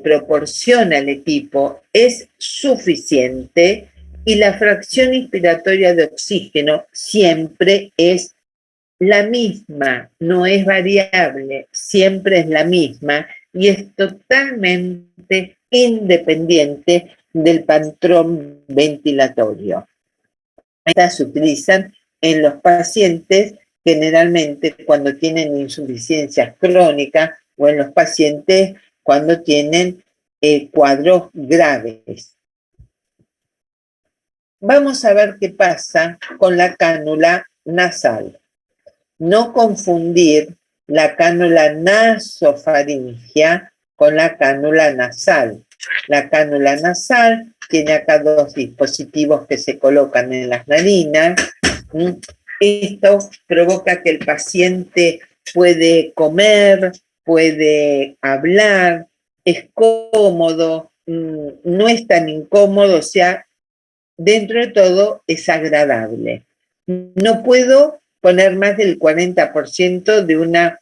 proporciona el equipo es suficiente y la fracción inspiratoria de oxígeno siempre es la misma, no es variable, siempre es la misma y es totalmente independiente del patrón ventilatorio. Estas se utilizan en los pacientes generalmente cuando tienen insuficiencias crónicas o en los pacientes cuando tienen cuadros graves. Vamos a ver qué pasa con la cánula nasal. No confundir la cánula nasofaringea con la cánula nasal. La cánula nasal tiene acá dos dispositivos que se colocan en las narinas. Esto provoca que el paciente puede comer, puede hablar, es cómodo, no es tan incómodo, o sea, dentro de todo es agradable. No puedo poner más del 40% de una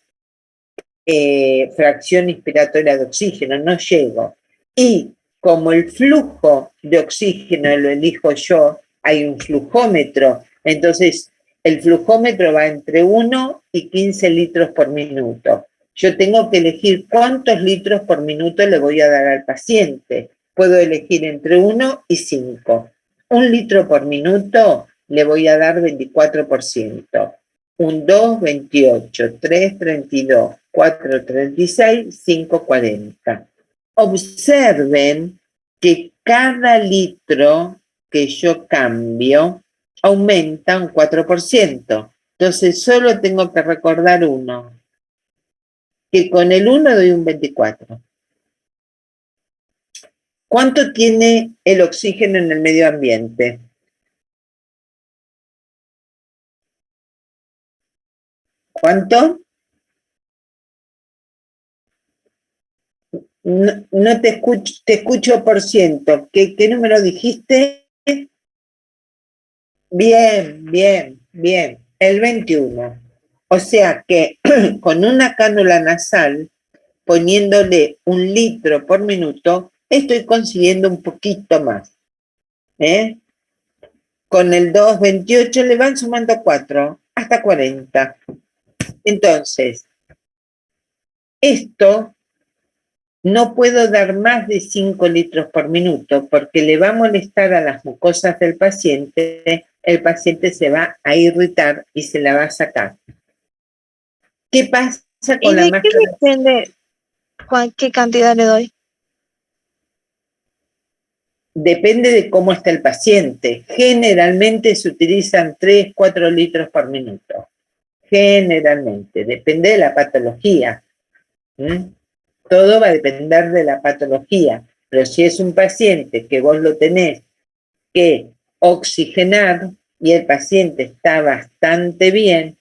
fracción inspiratoria de oxígeno, no llego. Y como el flujo de oxígeno lo elijo yo, hay un flujómetro, entonces el flujómetro va entre 1 y 15 litros por minuto. Yo tengo que elegir cuántos litros por minuto le voy a dar al paciente. Puedo elegir entre 1 y 5. 1 litro por minuto le voy a dar 24%. 1, 2, 28, 3, 32, 4, 36, 5, 40. Observen que cada litro que yo cambio aumenta un 4%. Entonces solo tengo que recordar uno, que con el 1 doy un 24. ¿Cuánto tiene el oxígeno en el medio ambiente? ¿Cuánto? No te escucho por ciento. ¿Qué número dijiste? Bien. El 21. O sea que con una cánula nasal, poniéndole 1 litro por minuto, estoy consiguiendo un poquito más. Con el 2,28 le van sumando 4, hasta 40. Entonces, esto no puedo dar más de 5 litros por minuto porque le va a molestar a las mucosas del paciente, el paciente se va a irritar y se la va a sacar. ¿Qué pasa con la máscara? ¿Y de qué depende qué cantidad le doy? Depende de cómo está el paciente. Generalmente se utilizan 3, 4 litros por minuto. Generalmente, depende de la patología. Todo va a depender de la patología. Pero si es un paciente que vos lo tenés que oxigenar y el paciente está bastante bien,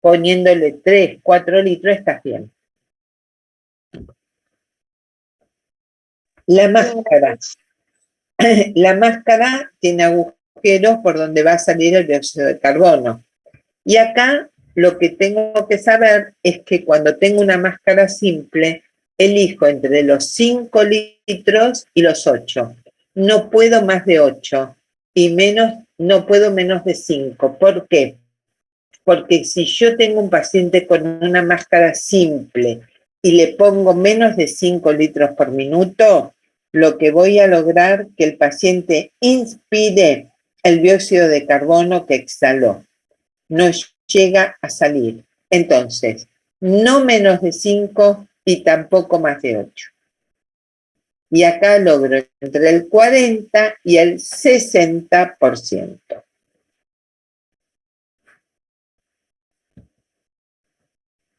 poniéndole 3, 4 litros estás bien. La máscara. La máscara tiene agujeros por donde va a salir el dióxido de carbono. Y acá lo que tengo que saber es que cuando tengo una máscara simple, elijo entre los 5 litros y los 8. No puedo más de 8 y no puedo menos de 5. ¿Por qué? Porque si yo tengo un paciente con una máscara simple y le pongo menos de 5 litros por minuto, lo que voy a lograr que el paciente inspire el dióxido de carbono que exhaló. No llega a salir. Entonces, no menos de 5 y tampoco más de 8. Y acá logro entre el 40 y el 60%.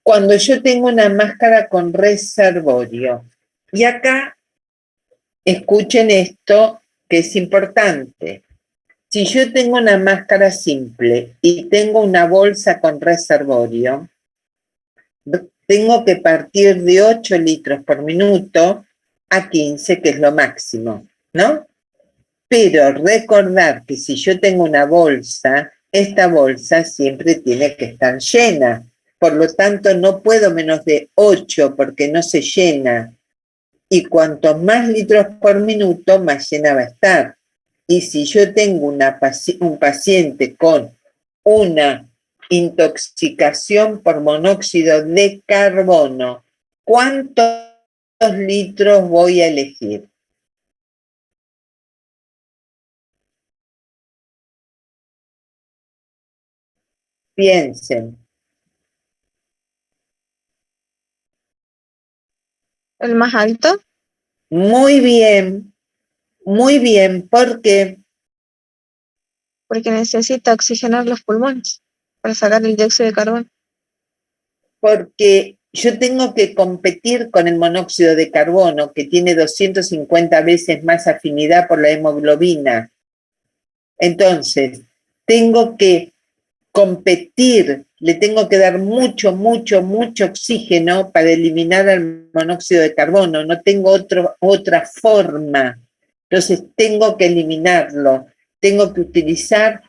Cuando yo tengo una máscara con reservorio, y acá escuchen esto que es importante. Si yo tengo una máscara simple y tengo una bolsa con reservorio, tengo que partir de 8 litros por minuto a 15, que es lo máximo, ¿no? Pero recordar que si yo tengo una bolsa, esta bolsa siempre tiene que estar llena. Por lo tanto, no puedo menos de 8 porque no se llena. Y cuanto más litros por minuto, más llena va a estar. Y si yo tengo un paciente con una intoxicación por monóxido de carbono, ¿cuántos litros voy a elegir? Piensen. ¿El más alto? Muy bien, porque Porque necesita oxigenar los pulmones para sacar el dióxido de carbono. yo tengo que competir con el monóxido de carbono, que tiene 250 veces más afinidad por la hemoglobina. Entonces, tengo que competir, le tengo que dar mucho oxígeno para eliminar el monóxido de carbono, no tengo otra forma. Entonces, tengo que eliminarlo, tengo que utilizar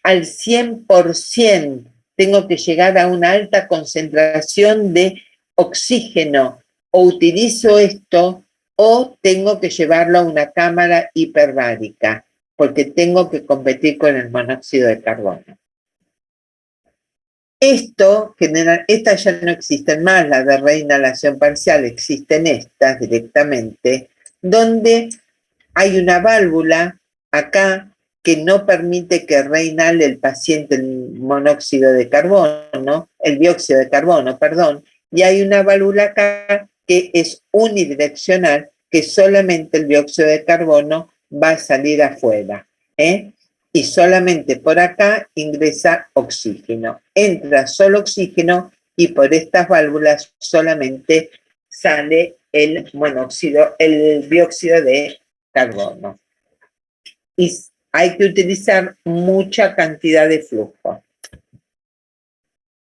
al 100%, tengo que llegar a una alta concentración de oxígeno, o utilizo esto o tengo que llevarlo a una cámara hiperbárica, porque tengo que competir con el monóxido de carbono. Estas ya no existen más, las de reinhalación parcial, existen estas directamente, donde hay una válvula acá que no permite que reinhale el paciente el monóxido de carbono, el dióxido de carbono, perdón, y hay una válvula acá que es unidireccional, que solamente el dióxido de carbono va a salir afuera, y solamente por acá ingresa oxígeno. Entra solo oxígeno y por estas válvulas solamente sale el dióxido de carbono. Y hay que utilizar mucha cantidad de flujo.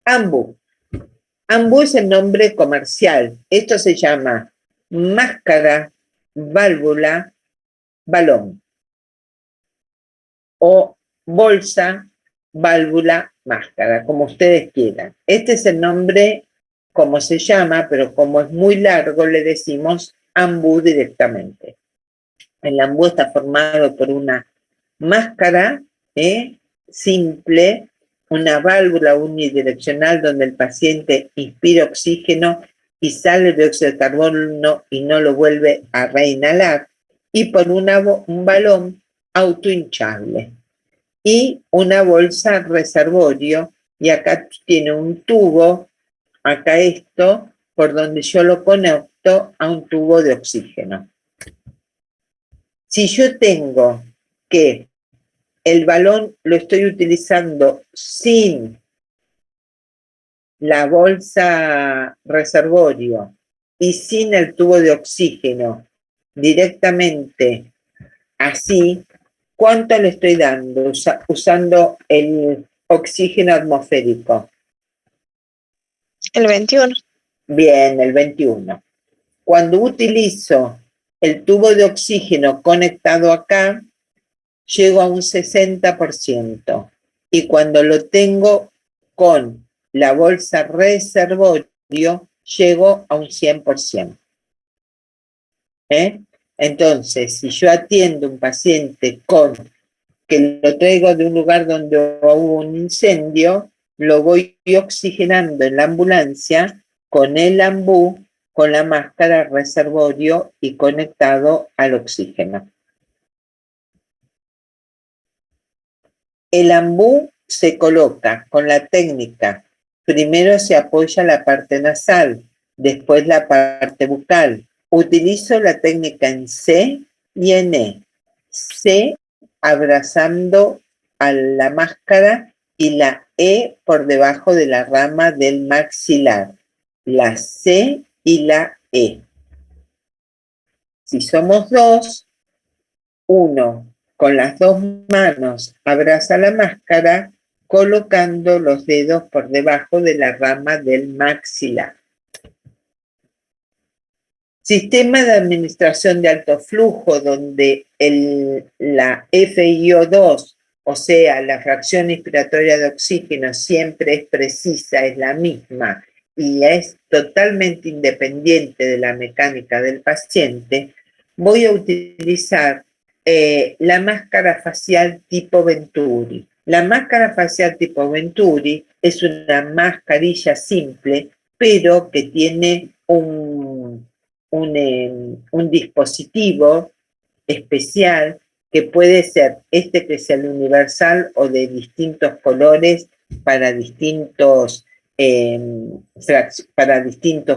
AMBU. AMBU es el nombre comercial. Esto se llama máscara, válvula, balón. O bolsa, válvula, máscara, como ustedes quieran. Este es el nombre como se llama, pero como es muy largo, le decimos AMBU directamente. El AMBU está formado por una máscara simple, una válvula unidireccional donde el paciente inspira oxígeno y sale el dióxido de carbono y no lo vuelve a reinhalar, y por un balón autohinchable y una bolsa reservorio, y acá tiene un tubo, acá esto, por donde yo lo conecto a un tubo de oxígeno. Si yo tengo que el balón lo estoy utilizando sin la bolsa reservorio y sin el tubo de oxígeno, directamente así, ¿cuánto le estoy dando usando el oxígeno atmosférico? El 21. Bien, el 21. Cuando utilizo el tubo de oxígeno conectado acá, llego a un 60%. Y cuando lo tengo con la bolsa reservorio, llego a un 100%. Entonces, si yo atiendo un paciente que lo traigo de un lugar donde hubo un incendio, lo voy oxigenando en la ambulancia con el AMBU con la máscara reservorio y conectado al oxígeno. El ambú se coloca con la técnica, primero se apoya la parte nasal, después la parte bucal. Utilizo la técnica en C y en E. C abrazando a la máscara y la E por debajo de la rama del maxilar. La C y la E. Si somos dos, uno con las dos manos abraza la máscara colocando los dedos por debajo de la rama del maxilar. Sistema de administración de alto flujo donde la FiO2, o sea, la fracción inspiratoria de oxígeno siempre es precisa, es la misma y es totalmente independiente de la mecánica del paciente, voy a utilizar la máscara facial tipo Venturi. La máscara facial tipo Venturi es una mascarilla simple, pero que tiene un dispositivo especial que puede ser este que es el universal o de distintos colores para distintos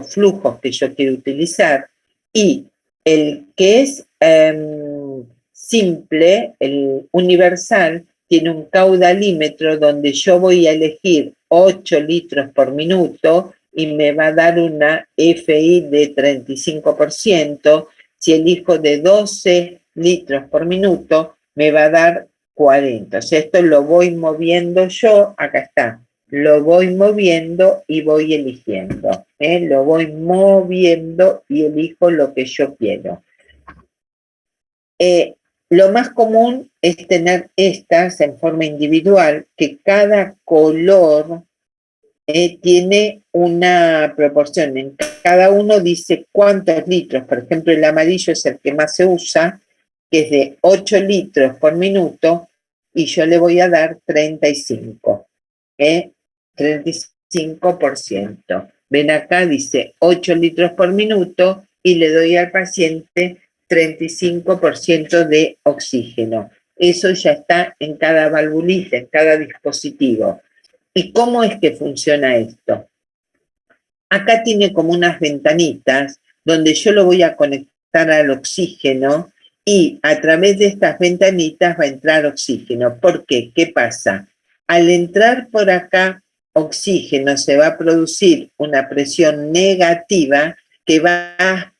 flujos que yo quiero utilizar, y el que es simple, el universal, tiene un caudalímetro donde yo voy a elegir 8 litros por minuto y me va a dar una FI de 35%. Si elijo de 12 litros por minuto, me va a dar 40. O sea, esto lo voy moviendo yo, acá está, lo voy moviendo y voy eligiendo. Lo voy moviendo y elijo lo que yo quiero. Lo más común es tener estas en forma individual, que cada color tiene una proporción. En cada uno dice cuántos litros. Por ejemplo, el amarillo es el que más se usa, que es de 8 litros por minuto, y yo le voy a dar 35. 35%. Ven acá, dice 8 litros por minuto, y le doy al paciente 35% de oxígeno. Eso ya está en cada valvulita, en cada dispositivo. ¿Y cómo es que funciona esto? Acá tiene como unas ventanitas donde yo lo voy a conectar al oxígeno y a través de estas ventanitas va a entrar oxígeno. ¿Por qué? ¿Qué pasa? Al entrar por acá oxígeno se va a producir una presión negativa que va a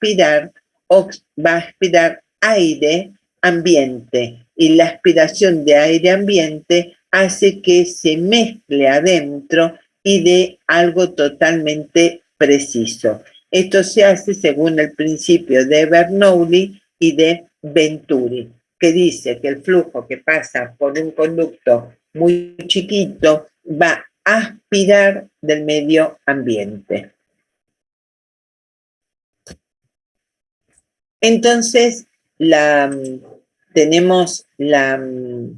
aspirar aire ambiente, y la aspiración de aire ambiente hace que se mezcle adentro y dé algo totalmente preciso. Esto se hace según el principio de Bernoulli y de Venturi, que dice que el flujo que pasa por un conducto muy chiquito va a aspirar del medio ambiente. Entonces, tenemos el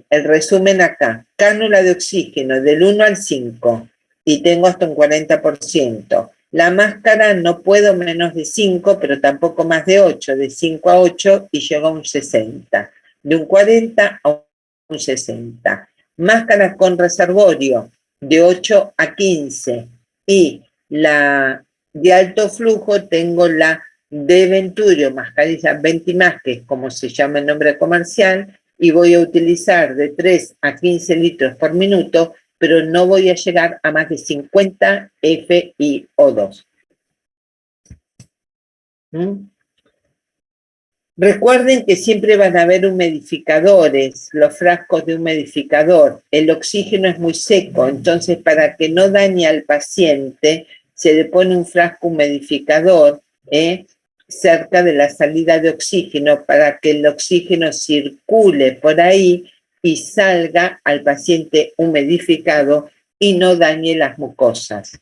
resumen acá. Cánula de oxígeno del 1 al 5 y tengo hasta un 40%. La máscara no puedo menos de 5, pero tampoco más de 8, de 5 a 8 y llego a un 60. De un 40 a un 60. Máscara con reservorio de 8 a 15 y la de alto flujo tengo la de Venturio, mascarilla Ventimás, que es como se llama el nombre comercial, y voy a utilizar de 3 a 15 litros por minuto, pero no voy a llegar a más de 50 FiO2. Recuerden que siempre van a haber humidificadores, los frascos de humidificador. El oxígeno es muy seco, entonces para que no dañe al paciente, se le pone un frasco humidificador cerca de la salida de oxígeno para que el oxígeno circule por ahí y salga al paciente humidificado y no dañe las mucosas.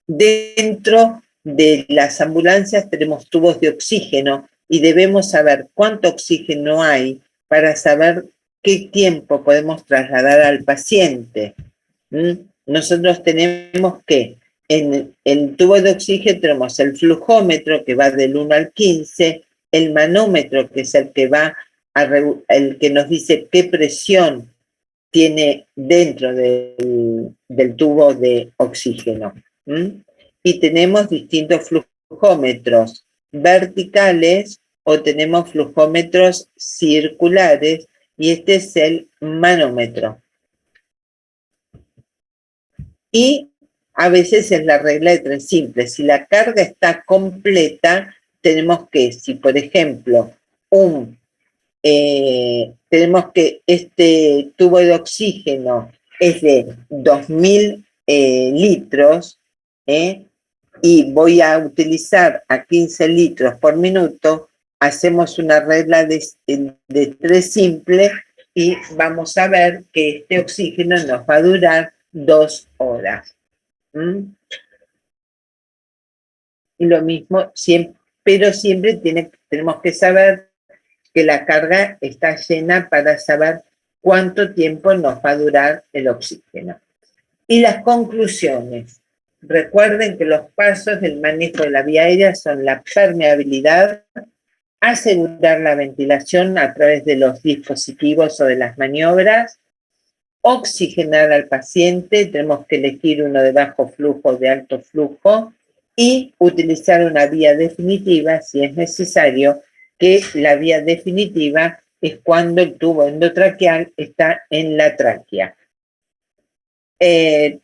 Dentro de las ambulancias tenemos tubos de oxígeno y debemos saber cuánto oxígeno hay para saber qué tiempo podemos trasladar al paciente. Nosotros tenemos que en el tubo de oxígeno tenemos el flujómetro que va del 1 al 15, el manómetro que es el que va el que nos dice qué presión tiene dentro del tubo de oxígeno. Y tenemos distintos flujómetros verticales o tenemos flujómetros circulares y este es el manómetro. Y a veces es la regla de 3 simples. Si la carga está completa, tenemos que, si por ejemplo, tenemos que este tubo de oxígeno es de 2000 litros, y voy a utilizar a 15 litros por minuto, hacemos una regla de 3 simple y vamos a ver que este oxígeno nos va a durar 2 horas. Y lo mismo, pero siempre tenemos que saber que la carga está llena para saber cuánto tiempo nos va a durar el oxígeno. Y las conclusiones. Recuerden que los pasos del manejo de la vía aérea son la permeabilidad, asegurar la ventilación a través de los dispositivos o de las maniobras, oxigenar al paciente, tenemos que elegir uno de bajo flujo o de alto flujo, y utilizar una vía definitiva si es necesario, que la vía definitiva es cuando el tubo endotraqueal está en la tráquea.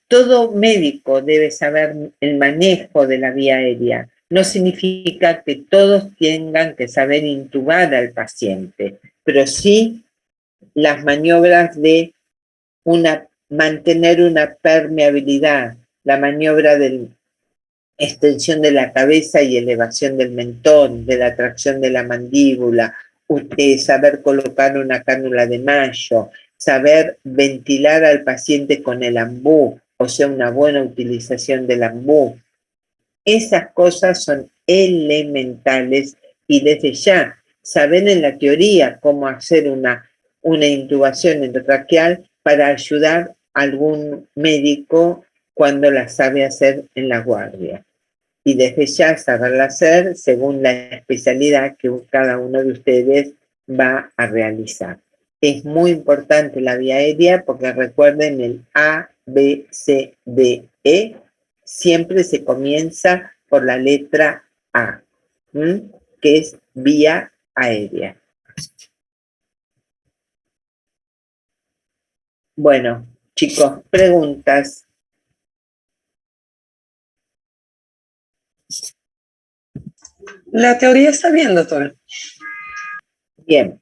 Todo médico debe saber el manejo de la vía aérea. No significa que todos tengan que saber intubar al paciente, pero sí las maniobras de mantener una permeabilidad, la maniobra de extensión de la cabeza y elevación del mentón, de la tracción de la mandíbula, saber colocar una cánula de Mayo, saber ventilar al paciente con el ambú, o sea, una buena utilización del ambú. Esas cosas son elementales y desde ya saber en la teoría cómo hacer una intubación endotraqueal para ayudar a algún médico cuando la sabe hacer en la guardia. Y desde ya saberla hacer según la especialidad que cada uno de ustedes va a realizar. Es muy importante la vía aérea porque recuerden el A, B, C, D, E, siempre se comienza por la letra A, que es vía aérea. Bueno, chicos, preguntas. La teoría está bien, doctora. Bien.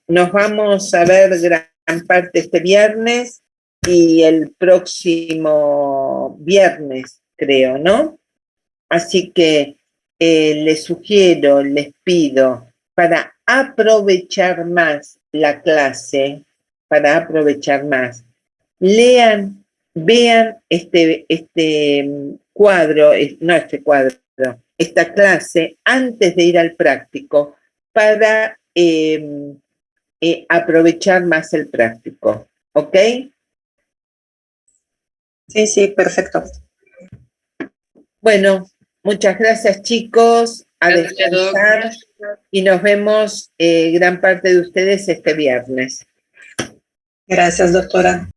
Nos vamos a ver gran parte este viernes y el próximo viernes, creo, ¿no? Así que les sugiero, les pido, para aprovechar más la clase, lean, vean esta clase antes de ir al práctico para aprovechar más el práctico, ¿ok? Sí, sí, perfecto. Bueno, muchas gracias, chicos, a descansar y nos vemos gran parte de ustedes este viernes. Gracias, doctora.